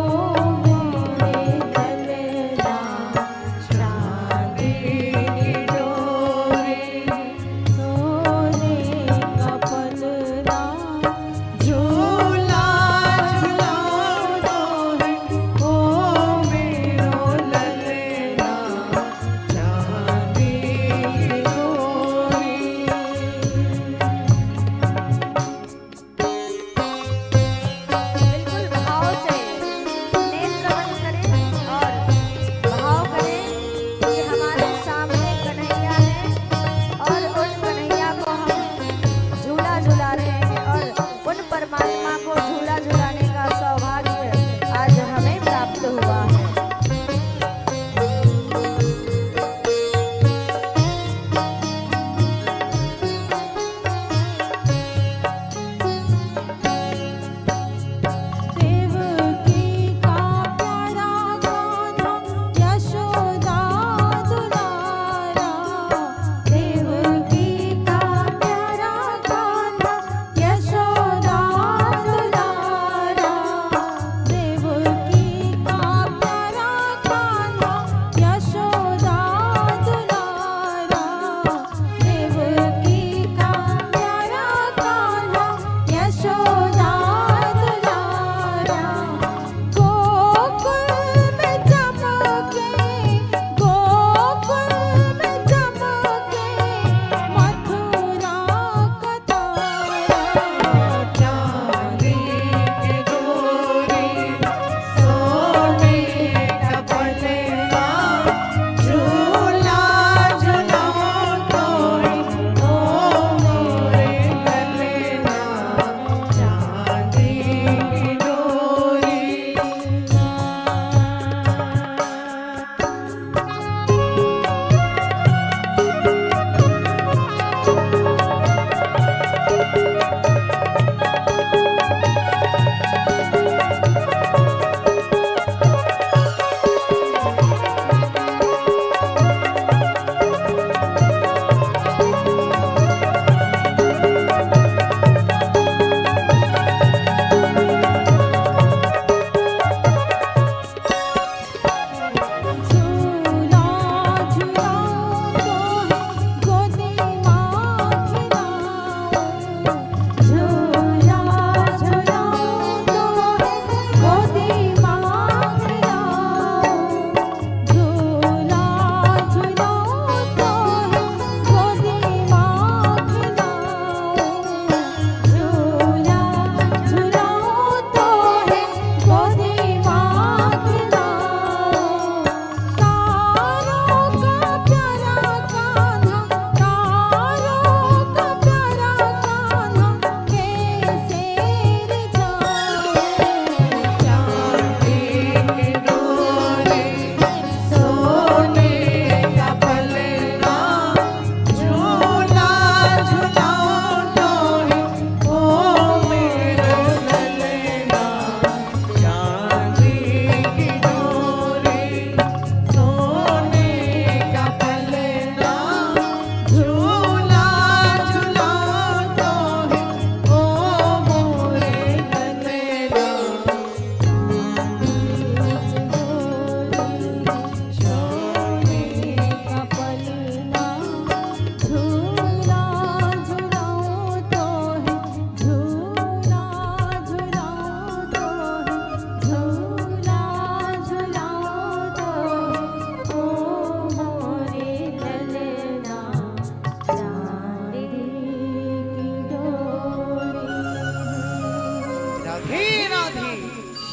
मेरे दलना। चांदी की डोरी, सोने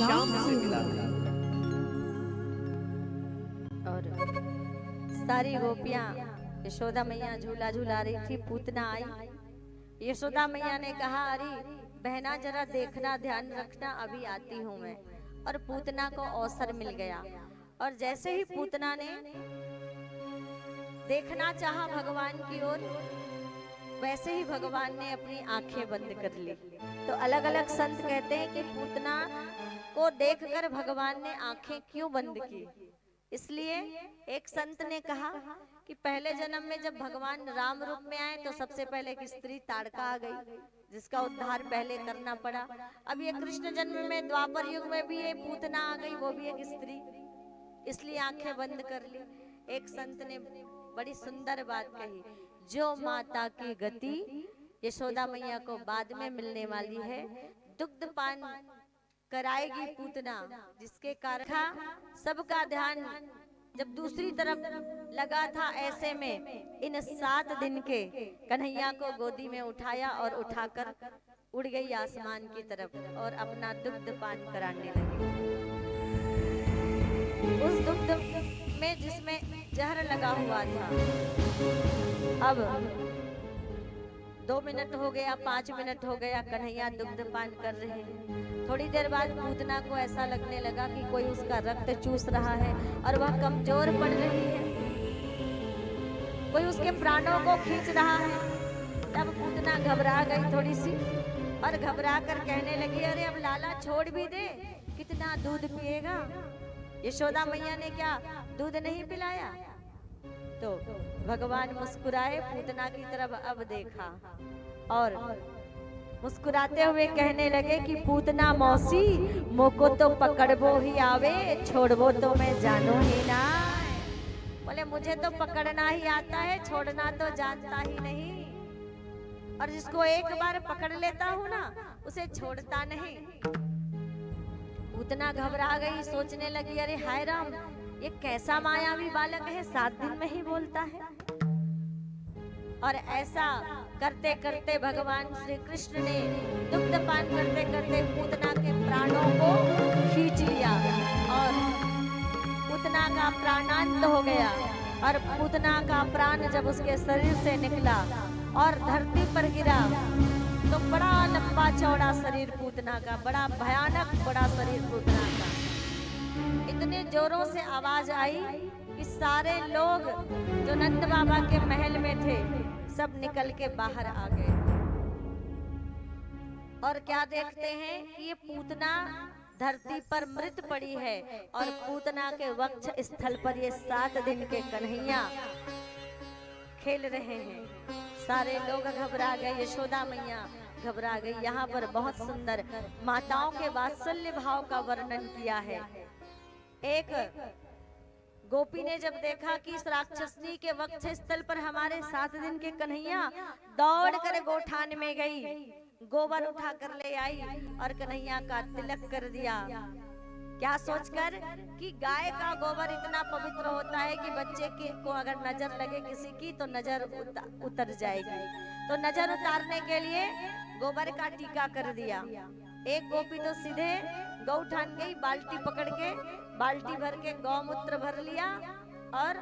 श्याम से मिला है। और सारी गोपियां यशोदा मैया झूला झूला रही थी, पूतना आई। यशोदा मैया ने कहा, अरे बहना जरा देखना, ध्यान रखना, अभी आती हूँ मैं। और पूतना को अवसर मिल गया, और जैसे ही पूतना ने देखना चाहा भगवान की ओर, वैसे ही भगवान ने अपनी आंखें बंद कर ली। तो अलग अलग संत कहते हैं कि पूतना को देखकर भगवान ने आंखें क्यों बंद की। इसलिए एक संत ने कहा कि पहले जन्म में जब भगवान राम रूप में आए तो सबसे पहले एक स्त्री ताड़का आ गई, जिसका उद्धार पहले करना पड़ा। अब ये कृष्ण जन्म में द्वापर युग में भी ये पूतना आ गई, वो भी एक स्त्री, इसलिए आंखें बंद कर ली। एक संत ने बड़ी सुंदर बात कही, जो माता की गति यशोदा मैया को बाद में मिलने वाली है, दुग्ध पान कराएगी पूतना, जिसके कारण सबका ध्यान जब दूसरी तरफ लगा था, ऐसे में इन 7 दिन के कन्हैया को गोदी में उठाया और उठाकर उड़ गई आसमान की तरफ और अपना दुग्ध पान कराने लगी। उस दुग्ध में जिसमें जहर लगा हुआ था। अब 2 मिनट हो गया, 5 मिनट हो गया, कन्हैया दुग्ध पान कर रहे हैं। थोड़ी देर बाद पूतना को ऐसा लगने लगा कि कोई उसका रक्त चूस रहा है और वह कमजोर पड़ रही है, कोई उसके प्राणों को खींच रहा है। तब पूतना घबरा गई थोड़ी सी और घबरा कर कहने लगी, अरे अब लाला छोड़ भी दे, कितना दूध पिएगा। यशोदा मैया ने क्या दूध नहीं पिलाया? तो भगवान मुस्कुराए, पूतना की तरफ अब देखा और मुस्कुराते हुए कहने लगे कि पूतना मौसी, मोको तो पकड़बो ही आवे, छोड़बो तो मैं जानो ही ना। बोले मुझे तो पकड़ना ही आता है, छोड़ना तो जानता ही नहीं, और जिसको एक बार पकड़ लेता हूँ ना, उसे छोड़ता नहीं। पूतना घबरा गई, सोचने लगी, अरे हाय राम, ये कैसा मायावी बालक है, 7 दिन में ही बोलता है। और ऐसा करते करते भगवान श्री कृष्ण ने दुग्ध पान करते करते पूतना के प्राणों को खींच लिया और पूतना का प्राणांत हो गया। और पूतना का प्राण जब उसके शरीर से निकला और धरती पर गिरा, तो बड़ा लंबा चौड़ा शरीर पूतना का, बड़ा भयानक बड़ा शरीर पूतना का। इतने जोरों से आवाज आई कि सारे लोग जो नंद बाबा के महल में थे सब निकल के बाहर आ गए। और क्या देखते हैं कि ये पूतना धरती पर मृत पड़ी है और पूतना के वक्ष स्थल पर ये 7 दिन के कन्हैया खेल रहे हैं। सारे लोग घबरा गए, यशोदा मैया घबरा गई। यहाँ पर बहुत सुंदर माताओं के वात्सल्य भाव का वर्णन किया है। एक गोपी ने जब देखा कि इस राक्षसनी के वक्ष स्थल पर हमारे 7 दिन के कन्हैया, दौड़ कर गोठान में गई, गोबर उठा कर ले आई और कन्हैया का तिलक कर दिया। क्या सोचकर कि गाय का गोबर इतना पवित्र होता है कि बच्चे को अगर नजर लगे किसी की तो नजर उतर जाएगी। तो नजर उतारने के लिए गोबर का टीका कर दिया। एक गोपी तो सीधे गौठान गई, बाल्टी पकड़ के बाल्टी भर के गौमूत्र भर लिया और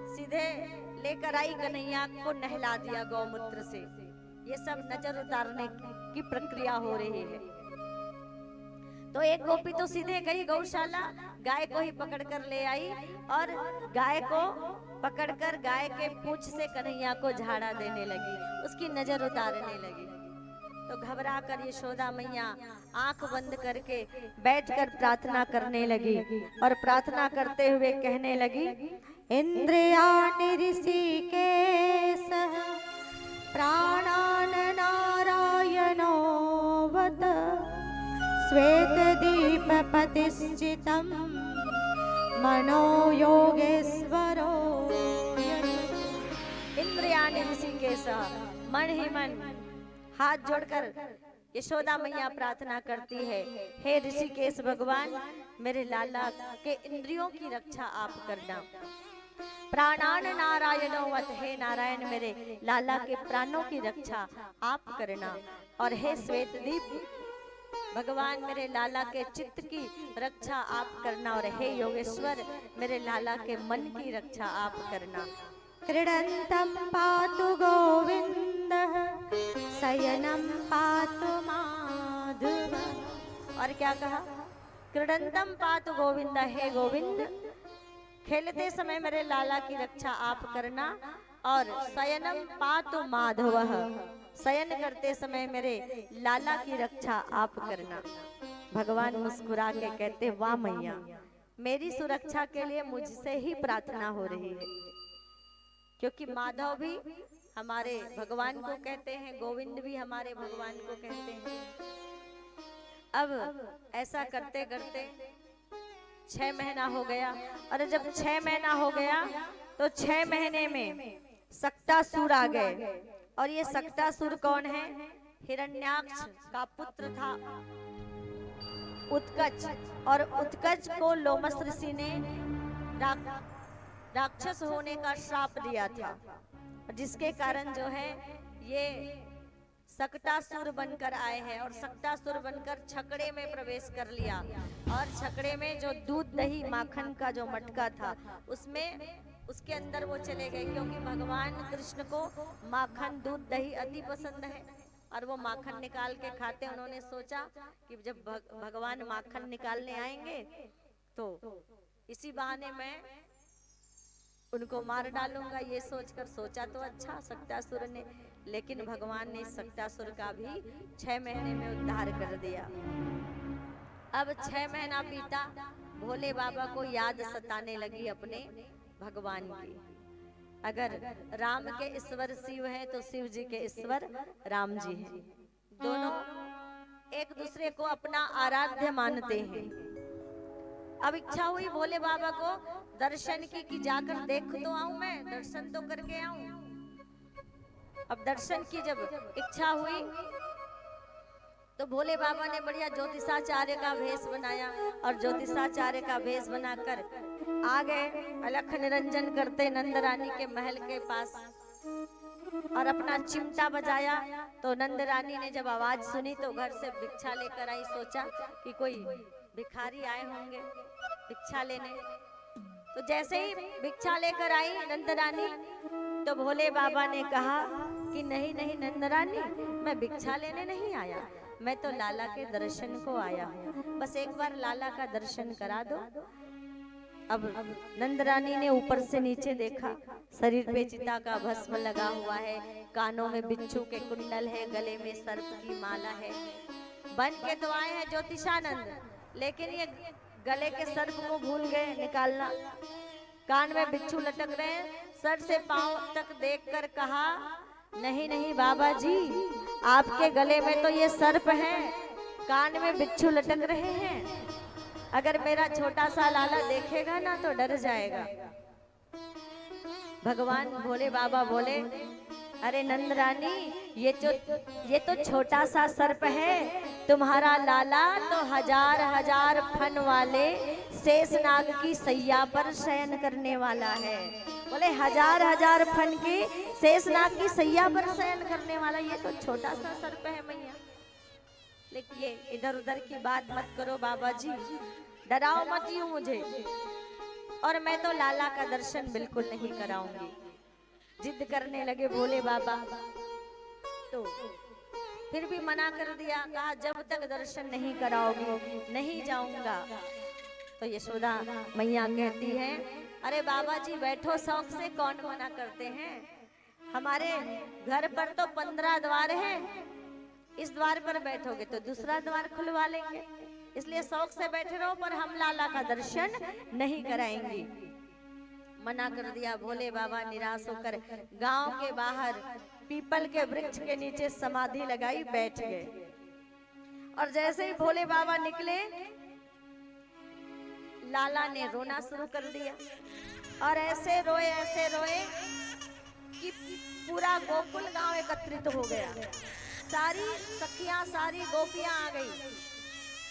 सीधे लेकर आई, कन्हैया को नहला दिया गौमूत्र से। ये सब नजर उतारने की प्रक्रिया हो रही है। तो एक गोपी तो सीधे गई गौशाला, गाय को ही पकड़ कर ले आई और गाय को पकड़कर गाय के पूंछ से कन्हैया को झाड़ा देने लगी, उसकी नजर उतारने लगी। तो घबरा कर यशोदा मैया आंख बंद करके बैठकर प्रार्थना करने लगी और प्रार्थना करते हुए कहने लगी, इंद्रियाणि ऋषिकेशः प्राणान् नारायणो वद श्वेतदीपपतिश्चितं मनो योगेश्वरो। इंद्रियाणि ऋषिकेशः, मन ही मन हाथ जोड़कर यशोदा मैया प्रार्थना करती है, हे ऋषिकेश भगवान, मेरे लाला के इंद्रियों की रक्षा आप करना। प्राणान नारायणो वत, हे नारायण मेरे लाला के प्राणों की रक्षा आप करना। और हे श्वेतदीप भगवान मेरे लाला के चित्त की रक्षा आप करना, और हे योगेश्वर मेरे लाला के मन की रक्षा आप करना। क्रीडन्तं पातु गोविन्दः शयनं पातु माधवः। और क्या कहा? क्रीडंतम पातु गोविंद, हे गोविंद खेलते समय मेरे लाला की रक्षा आप करना, और शयनम पातु माधवः शयन करते समय मेरे लाला की रक्षा आप करना। भगवान मुस्कुरा के कहते, वाह मैया, मेरी सुरक्षा के लिए मुझसे ही प्रार्थना हो रही है, क्योंकि माधव भी हमारे भगवान को कहते हैं, गोविंद भी हमारे भगवान को कहते हैं। अब ऐसा करते करते 6 महीना हो गया, और जब 6 महीना हो गया तो 6 महीने में सक्टासुर आ गए। और ये सक्टासुर कौन है? हिरण्याक्ष का पुत्र था उत्कच, और उत्कच को लोमस ऋषि ने राक्षस होने का श्राप दिया था, जिसके कारण जो है ये सक्टासुर बनकर आए हैं, और सक्टासुर बनकर छकड़े में प्रवेश कर लिया, और छकड़े में जो दूध दही माखन का जो मटका था उसके अंदर वो चले गए, क्योंकि भगवान कृष्ण को माखन दूध दही अति पसंद है, और वो माखन निकाल के खाते। उन्होंने सोचा कि जब भगवान माखन निकालने आएंगे तो इसी बहाने मैं उनको मार डालूंगा, ये सोचकर सोचा तो अच्छा सक्टासुर ने, लेकिन भगवान ने सक्टासुर का भी 6 महीने में उद्धार कर दिया। अब 6 महीना बीता, भोले बाबा को याद सताने लगी अपने भगवान की। अगर राम के ईश्वर शिव हैं तो शिव जी के ईश्वर राम जी हैं। दोनों एक दूसरे को अपना आराध्य मानते हैं। अब इच्छा हुई भोले बाबा को दर्शन की कि जाकर देख तो आऊं, मैं दर्शन तो करके आऊं। अब दर्शन की जब इच्छा हुई तो भोले बाबा ने बढ़िया ज्योतिषाचार्य का भेष बनाया, और ज्योतिषाचार्य का भेष बनाकर आ गए अलख निरंजन करते नंद रानी के महल के पास, और अपना चिमटा बजाया। तो नंद रानी ने जब आवाज सुनी तो घर से भिक्षा लेकर आई, सोचा कि कोई भिखारी आए होंगे भिक्षा लेने। तो जैसे ही भिक्षा लेकर आई नंद रानी, तो भोले बाबा ने कहा कि नहीं नहीं नंद रानी, मैं भिक्षा लेने नहीं आया, मैं तो लाला के दर्शन को आया हूँ, बस एक बार लाला का दर्शन करा दो। अब नंद रानी ने ऊपर से नीचे देखा, शरीर पे चिता का भस्म लगा हुआ है, कानों में बिच्छू के कुंडल है, गले में सर्प की माला है। बन के तो आए हैं ज्योतिषानंद, लेकिन ये गले के सर्प को भूल गए निकालना। कान में बिच्छू लटक रहे हैं, सर से पांव तक देखकर कहा, नहीं नहीं बाबा जी, आपके गले में तो ये सर्प है, कान में बिच्छू लटक रहे हैं, अगर मेरा छोटा सा लाला देखेगा ना तो डर जाएगा। भगवान भोले बाबा बोले, अरे नंद रानी, ये तो छोटा सा सर्प है, तुम्हारा लाला तो हजार हजार फन वाले शेषनाग की सैया पर शयन करने वाला है। बोले हजार हजार फन की शेषनाग की सैया पर शयन करने वाला, ये तो छोटा सा सर्प है मैया। लेकिन ये इधर उधर की बात मत करो बाबा जी, डराओ मत यूं मुझे, और मैं तो लाला का दर्शन बिल्कुल नहीं कराऊंगी। जिद करने लगे भोले बाबा, तो फिर भी मना कर दिया, कहा जब तक दर्शन नहीं कराओगी नहीं जाऊंगा। तो यशोदा मैया कहती है, अरे बाबा जी बैठो शौक से, कौन मना करते हैं, हमारे घर पर तो 15 द्वार हैं, इस द्वार पर बैठोगे तो दूसरा द्वार खुलवा लेंगे, इसलिए शौक से बैठे रहो, पर हम लाला का दर्शन नहीं कराएंगे। मना कर दिया। भोले बाबा निराश होकर गांव के बाहर पीपल के वृक्ष के नीचे समाधि लगाई बैठ गए। और जैसे ही भोले बाबा निकले, लाला ने रोना शुरू कर दिया, और ऐसे रोए कि पूरा गोकुल गांव एकत्रित हो गया। सारी सखियां, सारी गोपियां आ गई।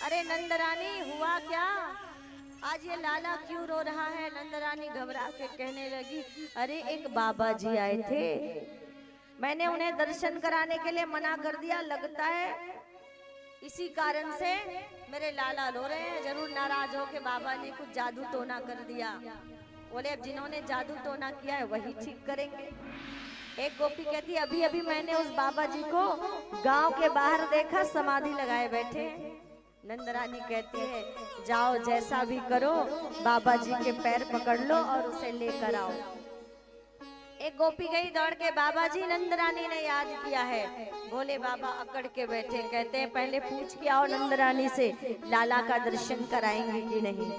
अरे नंद रानी, हुआ क्या, आज ये लाला क्यों रो रहा है? नंद रानी घबरा के कहने लगी, अरे एक बाबा जी आए थे, मैंने उन्हें दर्शन कराने के लिए मना कर दिया, लगता है इसी कारण से मेरे लाला रो रहे हैं, जरूर नाराज हो के बाबा ने कुछ जादू टोना कर दिया। बोले अब जिन्होंने जादू टोना किया है वही ठीक करेंगे। एक गोपी कहती अभी अभी मैंने उस बाबा जी को गांव के बाहर देखा, समाधि लगाए बैठे। नंद रानी कहती है जाओ जैसा भी करो, बाबा जी के पैर पकड़ लो और उसे लेकर आओ। एक गोपी गई दौड़ के, बाबा जी नंद रानी ने याद किया है। भोले बाबा अकड़ के बैठे, कहते हैं पहले पूछ के आओ नंद रानी से लाला का दर्शन कराएंगे कि नहीं।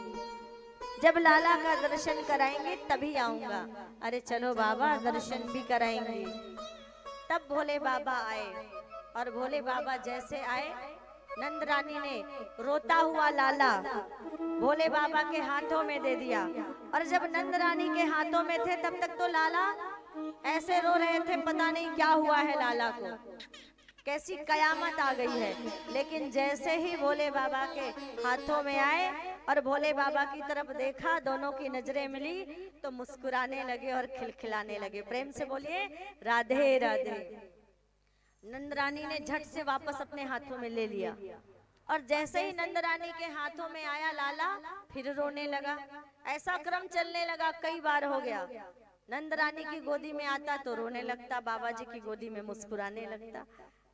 जब लाला का दर्शन कराएंगे तभी आऊंगा। अरे चलो बाबा दर्शन भी कराएंगे। तब भोले बाबा आए, और भोले बाबा जैसे आए, नंद रानी ने रोता हुआ लाला भोले बाबा के हाथों में दे दिया। और जब नंद रानी के हाथों में थे तब तक तो लाला ऐसे रो रहे थे, पता नहीं क्या हुआ है लाला को, कैसी कयामत आ गई है। लेकिन जैसे ही भोले बाबा के हाथों में आए और भोले बाबा की तरफ देखा, दोनों की नजरें मिली तो मुस्कुराने लगे और खिलखिलाने लगे। प्रेम से बोलिए राधे राधे। नंद रानी ने झट से वापस अपने हाथों में ले लिया, और जैसे ही नंद रानी के हाथों में आया लाला फिर रोने लगा। ऐसा क्रम चलने लगा, कई बार हो गया। नंद रानी की गोदी में आता तो रोने लगता, बाबा जी की गोदी में मुस्कुराने लगता।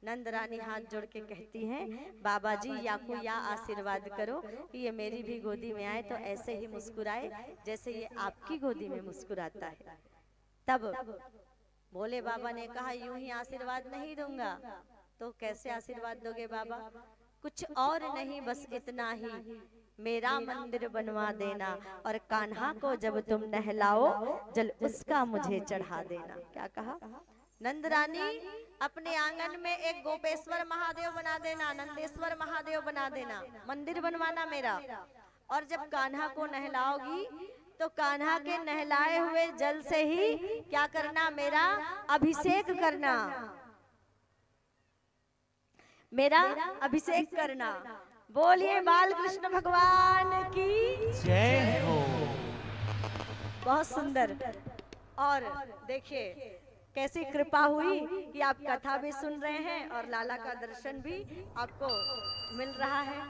नंद रानी हाथ जोड़ के कहती हैं बाबा जी या को या आशीर्वाद करो कि ये मेरी भी गोदी में आए तो ऐसे ही मुस्कुराए जैसे ये आपकी गोदी में मुस्कुराता है। तब भोले बाबा ने कहा यूं ही आशीर्वाद नहीं दूंगा। तो कैसे आशीर्वाद दोगे बाबा? कुछ और नहीं, बस इतना ही, मेरा मंदिर बनवा देना और कान्हा को जब तुम नहलाओ जल उसका मुझे चढ़ा देना। क्या कहा? नंद रानी अपने आंगन में एक गोपेश्वर महादेव बना देना, नंदेश्वर महादेव बना देना, मंदिर बनवाना मेरा। और जब कान्हा को नहलाओगी तो कान्हा के नहलाए हुए जल से ही क्या करना? मेरा अभिषेक करना, मेरा अभिषेक करना। बोलिए बाल कृष्ण भगवान की जय हो। बहुत सुंदर। और देखिए कैसी कृपा हुई कि आप कथा भी सुन रहे हैं और लाला का दर्शन भी आपको मिल रहा है।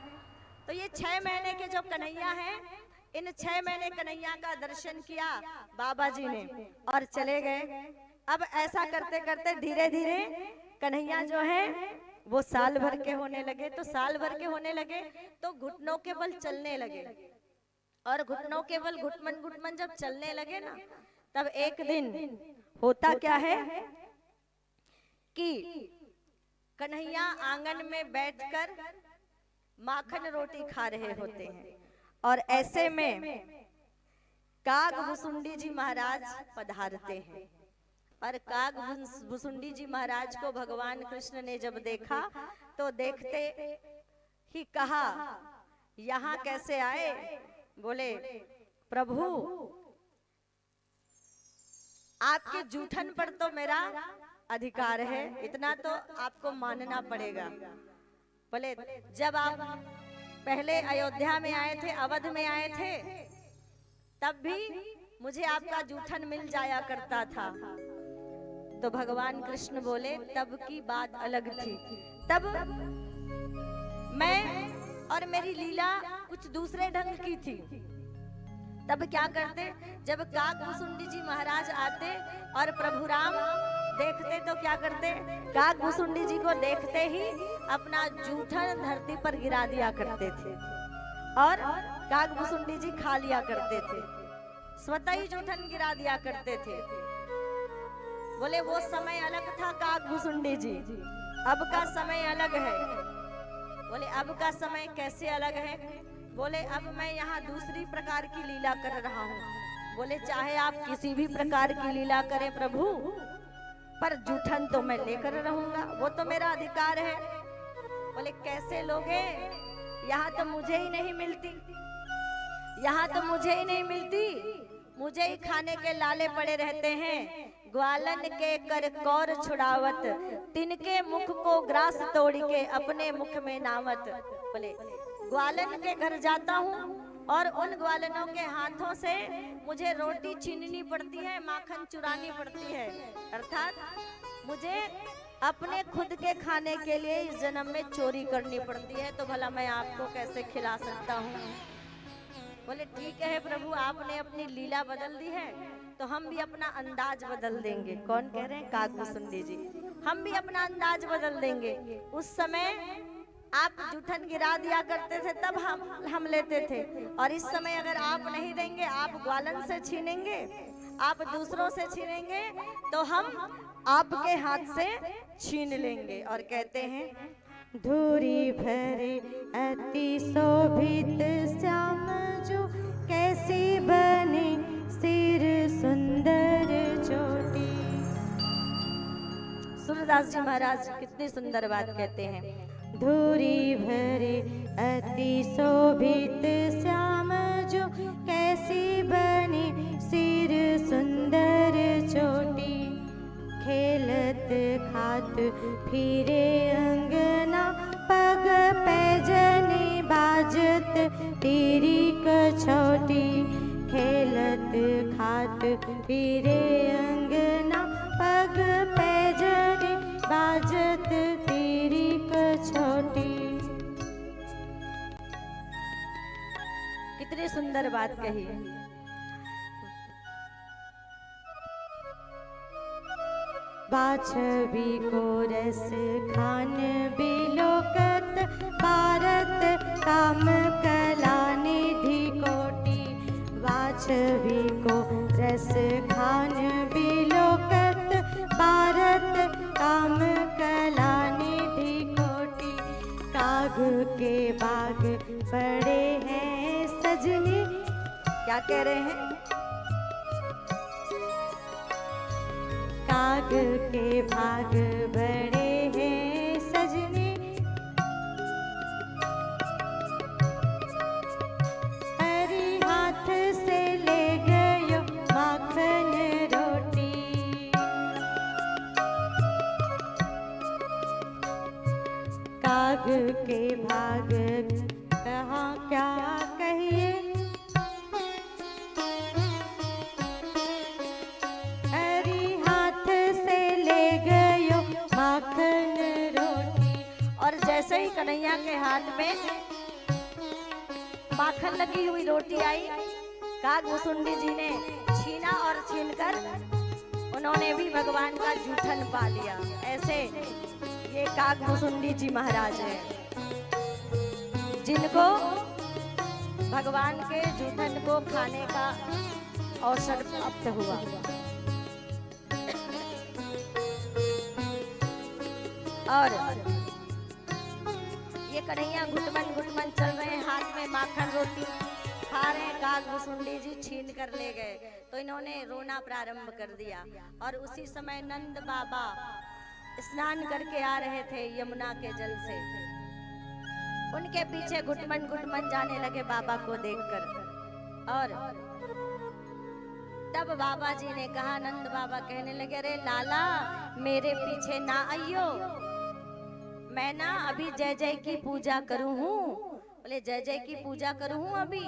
तो ये 6 महीने के जो कन्हैया हैं, इन 6 महीने कन्हैया का दर्शन किया बाबा जी ने और चले गए। अब ऐसा करते करते धीरे धीरे कन्हैया जो है वो साल भर के होने लगे। तो साल भर के होने लगे तो घुटनों के बल चलने लगे, और घुटनों के बल घुटमन घुटमन जब चलने लगे ना, तब एक दिन होता क्या है कि कन्हैया आंगन में बैठकर माखन रोटी खा रहे होते हैं, और ऐसे में काग भुसुंडी जी महाराज पधारते हैं। और काग भुसुंडी जी महाराज को भगवान कृष्ण ने जब देखा तो देखते ही कहा यहाँ कैसे आए? बोले प्रभु आपके जूठन पर तो मेरा अधिकार है, इतना तो आपको मानना पड़ेगा। बोले जब आप पहले अयोध्या में आए थे, अवध में आए थे, तब भी मुझे आपका जूठन मिल जाया करता था। तो भगवान कृष्ण बोले तब की बात अलग थी, तब मैं और मेरी लीला कुछ दूसरे ढंग की थी। तब क्या करते? जब काग भुसुंडी जी महाराज आते और प्रभु राम देखते तो क्या करते? काग भुसुंडी जी को देखते ही अपना जूठन धरती पर गिरा दिया करते थे, और काग भुसुंडी जी खा लिया करते थे, स्वतः ही जूठन गिरा दिया करते थे। बोले वो समय अलग था काग भुसुंडी जी, अब का समय अलग है। बोले अब का समय कैसे अलग है? बोले अब मैं यहाँ दूसरी प्रकार की लीला कर रहा हूँ। बोले चाहे आप किसी भी प्रकार की लीला करें प्रभु, पर जूठन तो मैं लेकर रहूंगा, वो तो मेरा अधिकार है। बोले कैसे लोगे? यहाँ तो मुझे ही नहीं मिलती, यहाँ तो मुझे ही नहीं मिलती, मुझे ही खाने के लाले पड़े रहते हैं। ग्वालन के कर कौर छुड़ावत, तिनके मुख को ग्रास तोड़ के अपने मुख में नावत। बोले ग्वालन के घर जाता हूँ और उन ग्वालनों के हाथों से मुझे रोटी छीननी पड़ती है, माखन चुरानी पड़ती है। अर्थात मुझे अपने खुद के खाने के लिए इस जन्म में चोरी करनी पड़ती है, तो भला मैं आपको कैसे खिला सकता हूँ। बोले ठीक है प्रभु, आपने अपनी लीला बदल दी है तो हम भी अपना अंदाज बदल देंगे। कौन कह रहे हैं? काकभूसुंडी जी। हम भी अपना अंदाज बदल देंगे। उस समय आप जूठन गिरा दिया करते थे, तब हम लेते थे, और इस समय अगर आप नहीं देंगे, आप ग्वालन से छीनेंगे, आप दूसरों से छीनेंगे, तो हम आपके हाथ से छीन लेंगे। और कहते हैं, धूरी भरे अति शोभित श्याम जो, कैसी बनी सिर सुंदर चोटी। सूरदास जी महाराज कितनी सुंदर बात कहते हैं। धूरी भरे अति शोभित श्याम जो, कैसी बनी सिर सुंदर चोटी। खेलत खात फिरे अंगना, पग पैजनी बाजत तेरी कछौटी। खेलत खात फिरे अंगना, पग पैजनी बाजत तेरी कछौटी। कितनी सुंदर बात कही है। बाछवी को रस खान बिलोकत, भारत काम कला निधि कोटि। बाछवी को रस खान बिलोकत, भारत काम कला निधि कोटि। काग के बाग बड़े हैं सजनी। क्या कह रहे हैं? काग के भाग बड़े हैं सजनी, हरी हाथ से ले गयो माखन रोटी। काग के भाग कहाँ क्या कहिए, जैसे ही कन्हैया के हाथ में माखन लगी हुई रोटी आई, काकभूसुंडी जी ने छीना और छीनकर उन्होंने भी भगवान का जूठन पा लिया। ऐसे ये काकभूसुंडी जी महाराज हैं, जिनको भगवान के जूठन को खाने का अवसर प्राप्त हुआ। और ये कन्हैया घुटमन घुटमन चल रहे हैं, हाथ में माखन रोटी खा रहे हैं। काकभूसुंडी जी छीन कर ले गए तो इन्होंने रोना प्रारंभ कर दिया। और उसी समय नंद बाबा स्नान करके आ रहे थे यमुना के जल से। उनके पीछे घुटमन घुटमन जाने लगे बाबा को देखकर। और तब बाबा जी ने कहा, नंद बाबा कहने लगे, अरे लाला मेरे पीछे ना आइयो, मैं ना अभी जय जय की पूजा करूं हूँ। बोले जय जय की पूजा करूं हूँ अभी,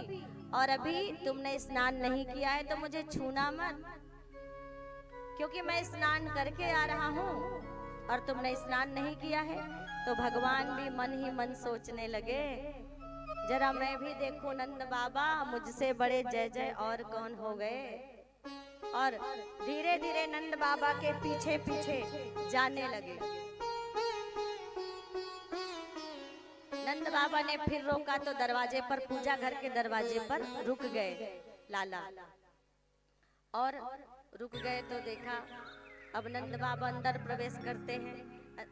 और अभी तुमने स्नान नहीं किया है तो मुझे छूना मत, क्योंकि मैं स्नान करके आ रहा हूँ और तुमने स्नान नहीं किया है। तो भगवान भी मन ही मन सोचने लगे, जरा मैं भी देखूं नंद बाबा मुझसे बड़े जय जय और कौन हो गए। और धीरे धीरे नंद बाबा के पीछे पीछे जाने लगे। नंद बाबा ने फिर रोका तो दरवाजे पर, पूजा घर के दरवाजे पर रुक गए लाला। और रुक गए तो देखा अब नंद बाबा अंदर प्रवेश करते हैं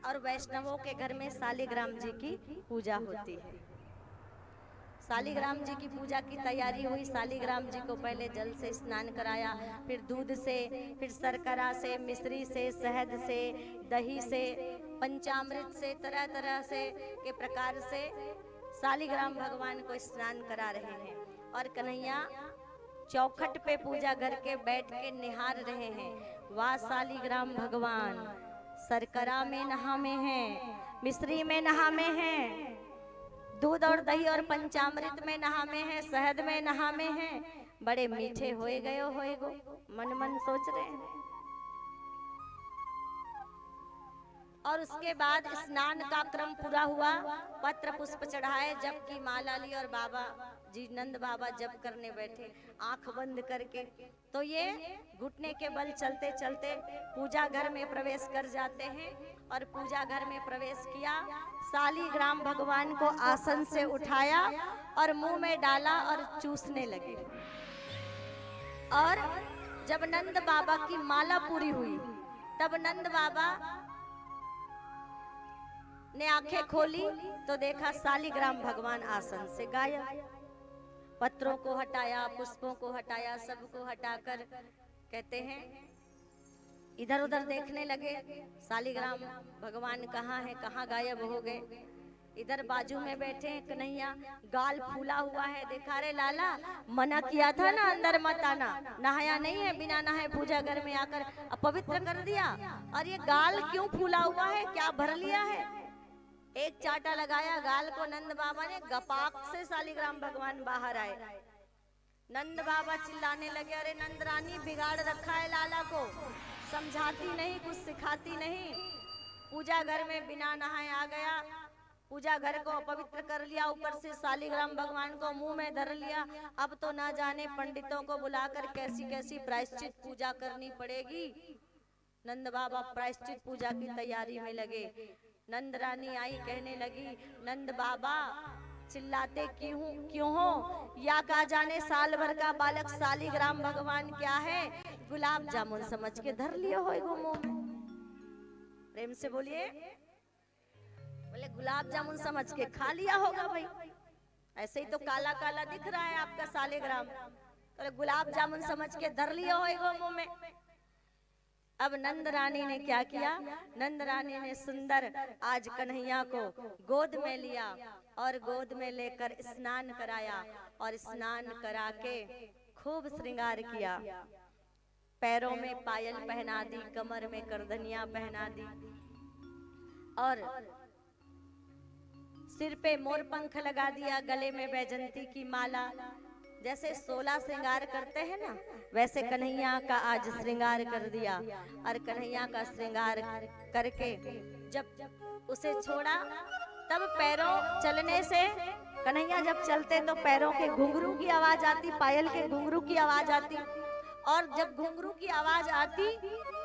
और वैष्णवों के घर में शालिग्राम जी की पूजा होती है। शालिग्राम जी की पूजा की तैयारी हुई। शालिग्राम जी को पहले जल से स्नान कराया, फिर दूध से, फिर शर्करा से, मिश्री से, शहद से, दही से, पंचामृत से, तरह तरह से के प्रकार से शालिग्राम भगवान को स्नान करा रहे हैं। और कन्हैया चौखट पे पूजा घर के बैठ के निहार रहे हैं। वाह शालिग्राम भगवान, शर्करा में नहा में हैं, मिश्री में नहा में हैं, दूध और दही और पंचामृत में नहामे हैं, शहद में नहामे हैं, बड़े मीठे होए गो, मन मन सोच रहे हैं। और उसके बाद स्नान का क्रम पूरा हुआ, पत्र पुष्प चढ़ाए, जप की माला ली और बाबा जी नंद बाबा जप करने बैठे आंख बंद करके। तो ये घुटने के बल चलते चलते पूजा घर में प्रवेश कर जाते हैं। और पूजा घर में प्रवेश किया, शालिग्राम भगवान को आसन से उठाया और मुंह में डाला और चूसने लगे। और जब नंद बाबा की माला पूरी हुई तब नंद बाबा ने आंखें खोली तो देखा शालिग्राम भगवान आसन से गायब। पत्रों को हटाया, पुष्पों को हटाया, सबको हटाकर कहते हैं इधर उधर देखने लगे, शालिग्राम भगवान कहाँ है, कहाँ गायब हो गए। इधर बाजू में बैठे हैं कन्हैया, गाल फूला हुआ है, देखा रे लाला मना किया था ना अंदर मत आना, नहाया नहीं है, बिना नहाए पूजा घर में आकर अपवित्र कर दिया, और ये गाल क्यों फूला हुआ है, क्या भर लिया है। एक चाटा लगाया गाल को नंद बाबा ने, गपाक से शालिग्राम भगवान बाहर आए। नंद बाबा चिल्लाने लगे, अरे नंद रानी बिगाड़ रखा है लाला को, समझाती नहीं, कुछ सिखाती नहीं, पूजा घर में बिना नहाए आ गया, पूजा घर को अपवित्र कर लिया, ऊपर से शालिग्राम भगवान को मुंह में धर लिया। अब तो ना जाने पंडितों को बुलाकर कैसी कैसी प्रायश्चित पूजा करनी पड़ेगी। नंद बाबा प्रायश्चित पूजा की तैयारी में लगे। नंद रानी आई, कहने लगी नंद बाबा चिल्लाते क्यों हो, या कहा जाने साल भर का बालक शालिग्राम भगवान क्या है, गुलाब जामुन समझ के धर लिए हो मुंह में। प्रेम से बोलिए, बोले गुलाब जामुन समझ के खा लिया होगा भाई, ऐसे ही तो काला काला दिख रहा है आपका शालिग्राम, तो गुलाब जामुन समझ के धर लिए होगा मुंह में। अब नंद रानी ने क्या किया, नंद रानी ने सुंदर आज कन्हैया को गोद में लिया और गोद में लेकर स्नान कराया, और स्नान करा के खूब श्रृंगार किया। पैरों में पायल पहना दी, कमर में करधनिया पहना दी, और सिर पे मोर पंख लगा दिया, गले में बैजंती की माला। जैसे 16 श्रृंगार करते हैं ना, वैसे कन्हैया का आज श्रृंगार कर दिया। और कन्हैया का श्रृंगार करके जब उसे छोड़ा, तब पैरों चलने से, कन्हैया जब चलते तो पैरों के घुंघरू की आवाज आती, पायल के घुंघरू की आवाज आती, और जब घुंघरू की आवाज आती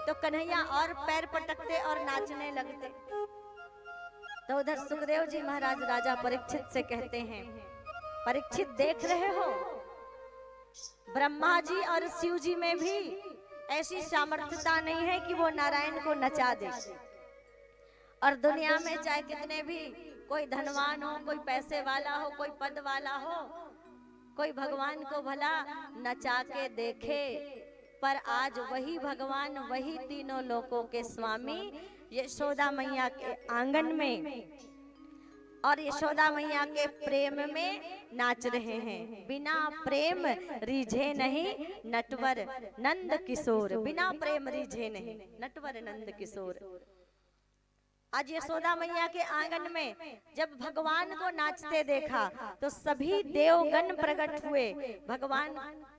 तो कन्हैया और पैर पटकते और नाचने लगते। तो उधर सुखदेव जी महाराज राजा परीक्षित से कहते हैं, परीक्षित देख रहे हो, ब्रह्मा जी और शिव जी में भी ऐसी सामर्थ्यता नहीं है कि वो नारायण को नचा दे। और दुनिया में चाहे कितने भी कोई धनवान हो, कोई पैसे वाला हो, कोई पद वाला हो, कोई भगवान को भला नचा के देखे, पर आज वही भगवान, वही तीनों लोकों के स्वामी यशोदा मैया के आंगन में और यशोदा मैया के प्रेम में नाच रहे हैं। बिना प्रेम रीझे नहीं नटवर नंद किशोर, बिना प्रेम रीझे नहीं नटवर नंद किशोर। आज यशोदा मैया के आंगन में जब भगवान को नाचते देखा तो सभी देवगण प्रकट हुए भगवान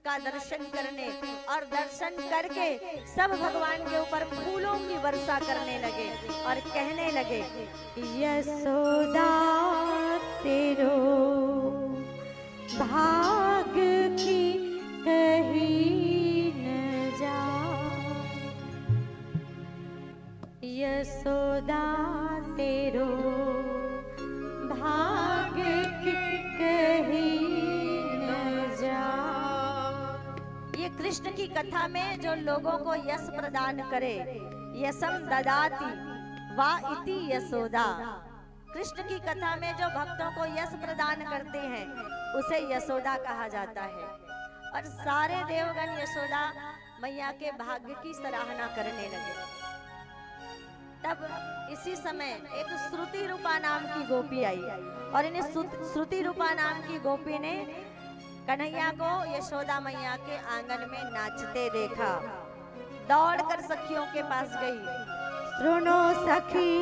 का दर्शन करने, और दर्शन करके सब भगवान के ऊपर फूलों की वर्षा करने लगे और कहने लगे, यशोदा तेरो भाग की कहीं न जा, यशोदा तेरो भाग की कहीं न जा। ये कृष्ण की कथा में जो लोगों को यश प्रदान करे, यशम ददाति वा इति यशोदा। कृष्ण की कथा में जो भक्तों को यश प्रदान करते हैं उसे यशोदा कहा जाता है। और सारे देवगण यशोदा मैया के भाग्य की सराहना करने लगे। तब इसी समय एक श्रुति रूपा नाम की गोपी आई, और इन्हें श्रुति रूपा नाम की गोपी ने कन्हैया को यशोदा मैया के आंगन में नाचते देखा। दौड़कर सखियों के पास गई, सुनो सखी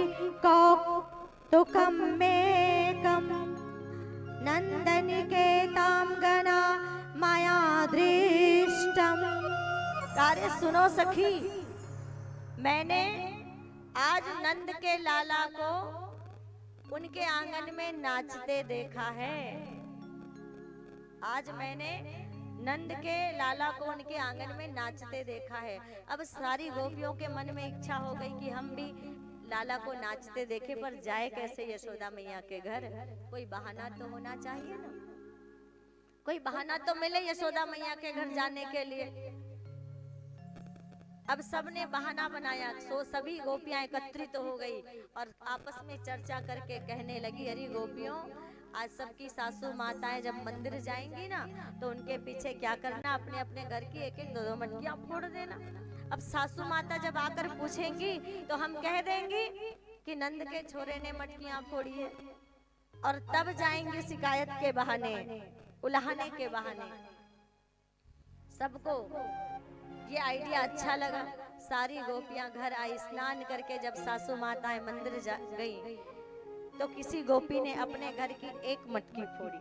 कौतुकम में कम नंदनिकेतां गणा माया दृष्टम। अरे सुनो सखी, मैंने आज नंद के लाला को उनके आंगन में नाचते देखा है। आज मैंने नंद के लाला को उनके आंगन में नाचते देखा है। अब सारी गोपियों के मन में इच्छा हो गई कि हम भी लाला को नाचते देखे, पर जाए कैसे यशोदा मैया के घर? कोई बहाना तो होना चाहिए ना, कोई बहाना तो मिले यशोदा मैया के घर जाने के लिए। अब सबने बहाना बनाया, सो सभी गोपियां एकत्रित हो गई और आपस में चर्चा करके कहने लगी, अरे गोपियों, आज सबकी सासू माताएं जब मंदिर जाएंगी ना तो उनके पीछे क्या करना, अपने अपने घर की एक एक दो दो मटकियां फोड़ देना। अब सासू माता जब आकर पूछेंगी तो हम कह देंगे कि नंद के छोरे ने मटकियां फोड़ी है, और तब जाएंगे शिकायत के बहाने, उलाहने के बहाने। सबको ये आइडिया अच्छा लगा। सारी गोपियां घर आई, स्नान करके जब सासू माताएं मंदिर गई तो किसी गोपी ने अपने घर की एक मटकी फोड़ी,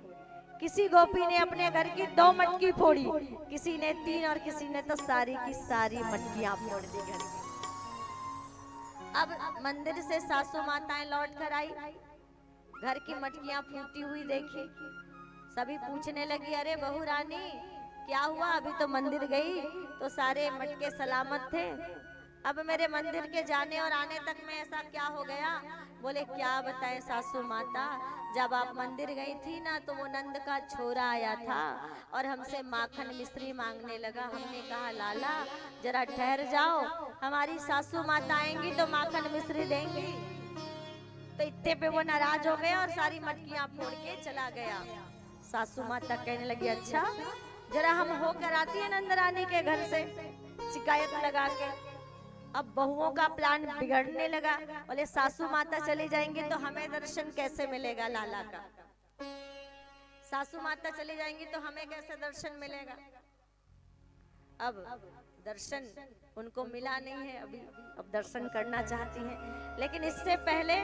किसी गोपी ने अपने घर की 2 मटकी फोड़ी, किसी ने 3 और किसी ने तो सारी की सारी मटकियां फोड़ दी घर की। अब मंदिर से सासू माताएं लौट कर आई, घर की मटकियां फूटी हुई देखी, सभी पूछने लगी, अरे बहू रानी क्या हुआ? अभी तो मंदिर गई तो सारे मटके सलामत थे, अब मेरे मंदिर के जाने और आने तक में ऐसा क्या हो गया? बोले क्या बताए सासू माता, जब आप मंदिर गई थी ना तो वो नंद का छोरा आया था और हमसे माखन मिश्री मांगने लगा। हमने कहा लाला जरा ठहर जाओ, हमारी सासू माता आएंगी तो माखन मिश्री देंगी। तो इतने पे वो नाराज हो गया और सारी मटकियां फोड़ के चला गया। सासू माता कहने लगी, अच्छा जरा हम होकर आती है नंद रानी के घर से शिकायत लगा के। अब बहुओं का प्लान बिगड़ने लगा। बोले सासू माता चली जाएंगी तो हमें दर्शन कैसे मिलेगा लाला का? सासू माता चली जाएंगी तो हमें कैसे दर्शन मिलेगा? अब दर्शन उनको मिला नहीं है अभी, अब दर्शन करना चाहती हैं। लेकिन इससे पहले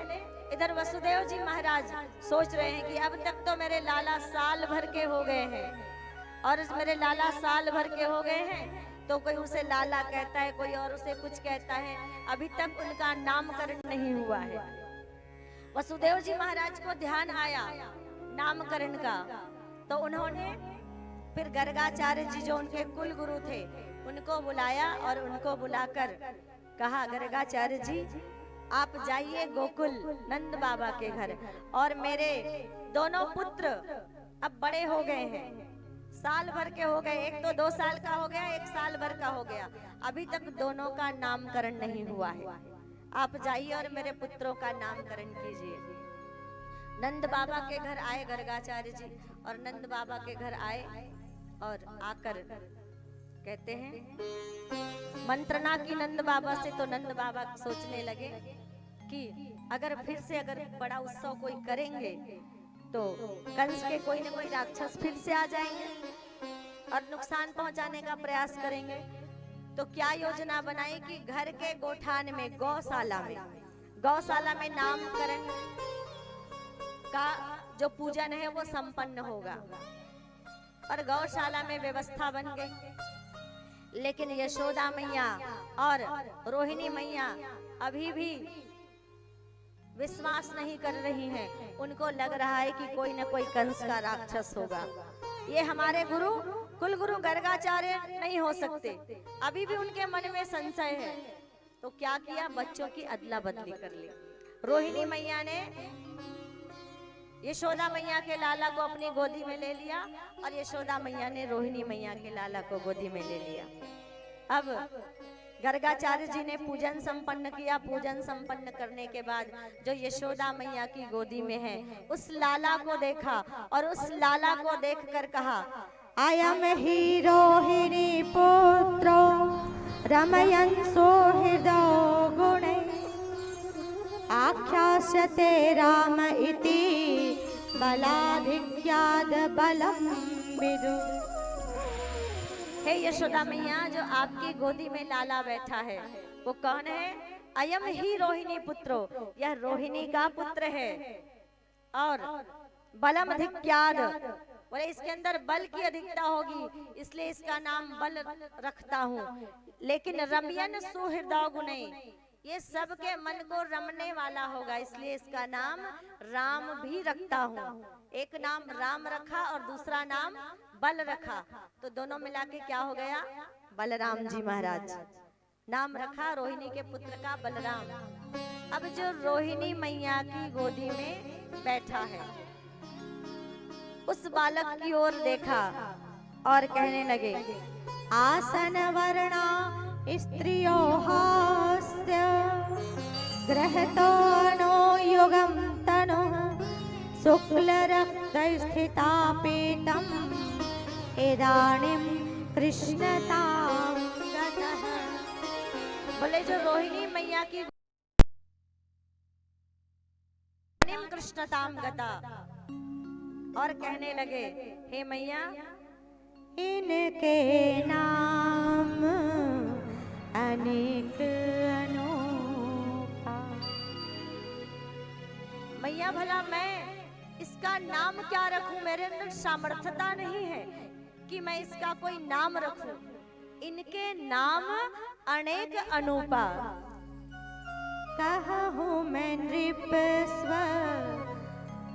इधर वसुदेव जी महाराज सोच रहे हैं कि अब तक तो मेरे लाला साल भर के हो गए हैं, और मेरे लाला साल भर के हो गए हैं तो कोई उसे लाला कहता है, कोई और उसे कुछ कहता है, अभी तक उनका नामकरण नहीं हुआ है। वसुदेव जी महाराज को ध्यान आया नामकरण का, तो उन्होंने फिर गर्गाचार्य जी जो उनके कुल गुरु थे उनको बुलाया और उनको बुलाकर कहा, गर्गाचार्य जी आप जाइए गोकुल नंद बाबा के घर, और मेरे दोनों पुत्र अब बड़े हो गए हैं, साल भर के हो गए, एक तो 2 साल का हो गया, 1 साल भर का हो गया, अभी तक दोनों का नामकरण नहीं हुआ है। आप जाइए और मेरे पुत्रों का नामकरण कीजिए। नंद बाबा के घर आए गर्गाचार्य जी, और नंद बाबा के घर आए और आकर कहते हैं मंत्रणा की नंद बाबा से। तो नंद बाबा सोचने लगे कि अगर फिर से अगर बड़ा उत्सव कोई करेंगे तो कंस के कोई न कोई राक्षस फिर से आ जाएंगे और नुकसान पहुंचाने का प्रयास करेंगे। तो क्या योजना बनाई कि घर के गोठान में गौशाला में नामकरण का जो पूजन है वो संपन्न होगा, और गौशाला में व्यवस्था बन गई। लेकिन यशोदा मैया और रोहिणी मैया अभी भी विश्वास नहीं कर रही हैं। उनको लग रहा है कि कोई न कोई कंस का राक्षस होगा, ये हमारे गुरु कुल गुरु गर्गाचार्य नहीं हो सकते। अभी भी उनके मन में संशय है। तो क्या किया, बच्चों की अदला बदली कर ली। रोहिणी मैया ने यशोदा मैया के लाला को अपनी गोदी में ले लिया, और यशोदा मैया ने रोहिणी मैया के लाला को गोदी में ले लिया। अब गर्गाचार्य जी ने पूजन संपन्न किया। पूजन संपन्न करने के बाद जो यशोदा मैया की गोदी में है उस लाला को देखा, और उस लाला को देखकर कहा, अयम हि रोहिणी पुत्रो रमयन् सुहृदो गुणे आख्यास्यते राम इति बलाधिक्याद बलम विदु। हे यशोदा मैया, जो आपकी गोदी में लाला बैठा है वो कौन है? अयम ही रोहिणी पुत्रो, यह रोहिणी का पुत्र है। और बलम अधिक्याद, बोले इसके अंदर बल की अधिकता होगी, इसलिए इसका नाम बल रखता हूँ। लेकिन रमयन सुहृदय गुणे, ये सबके मन को रमने वाला होगा, इसलिए इसका नाम राम भी रखता हूँ। एक नाम राम रखा और दूसरा नाम बल रखा, तो दोनों मिला के क्या हो गया? बलराम जी महाराज। नाम रखा रोहिणी के पुत्र का बलराम। अब जो रोहिणी मैया की गोदी में बैठा है, उस बालक की ओर देखा और कहने लगे, आसन वर्णा स्त्रियो हास्य ग्रहतो नो युगम तनु शुक्ल रक्त स्थिता पीतम इदानीं कृष्णतां गतः। बोले जो रोहिणी मैया की कृष्णताम गता, और कहने लगे, हे मैया, इनके नाम अनेक अनोखा। मैया भला मैं इसका नाम क्या रखूं? मेरे अंदर सामर्थ्यता नहीं है कि मैं इसका कोई नाम रखूं। इनके नाम अनेक अनूपा। कहूँ मैं नृप स्व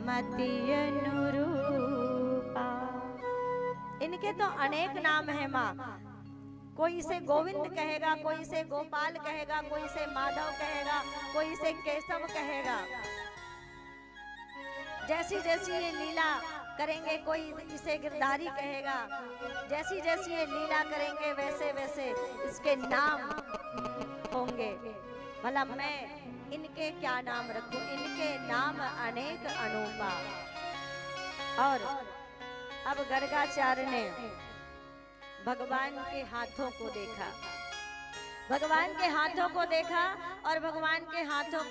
मति अनुरूपा। इनके तो अनेक नाम है माँ। कोई इसे गोविंद कहेगा, कोई इसे गोपाल कहेगा, कोई इसे माधव कहेगा, कोई इसे केशव कहेगा। जैसी जैसी ये लीला करेंगे, कोई इसे गिरधारी कहेगा। जैसी जैसी ये लीला करेंगे, वैसे वैसे इसके नाम होंगे। भला मैं इनके क्या नाम रखूं? इनके नाम अनेक अनूपा। और अब गर्गाचार्य ने भगवान के हाथों को देखा, भगवान के हाथों को देखा और भगवान के हाथों को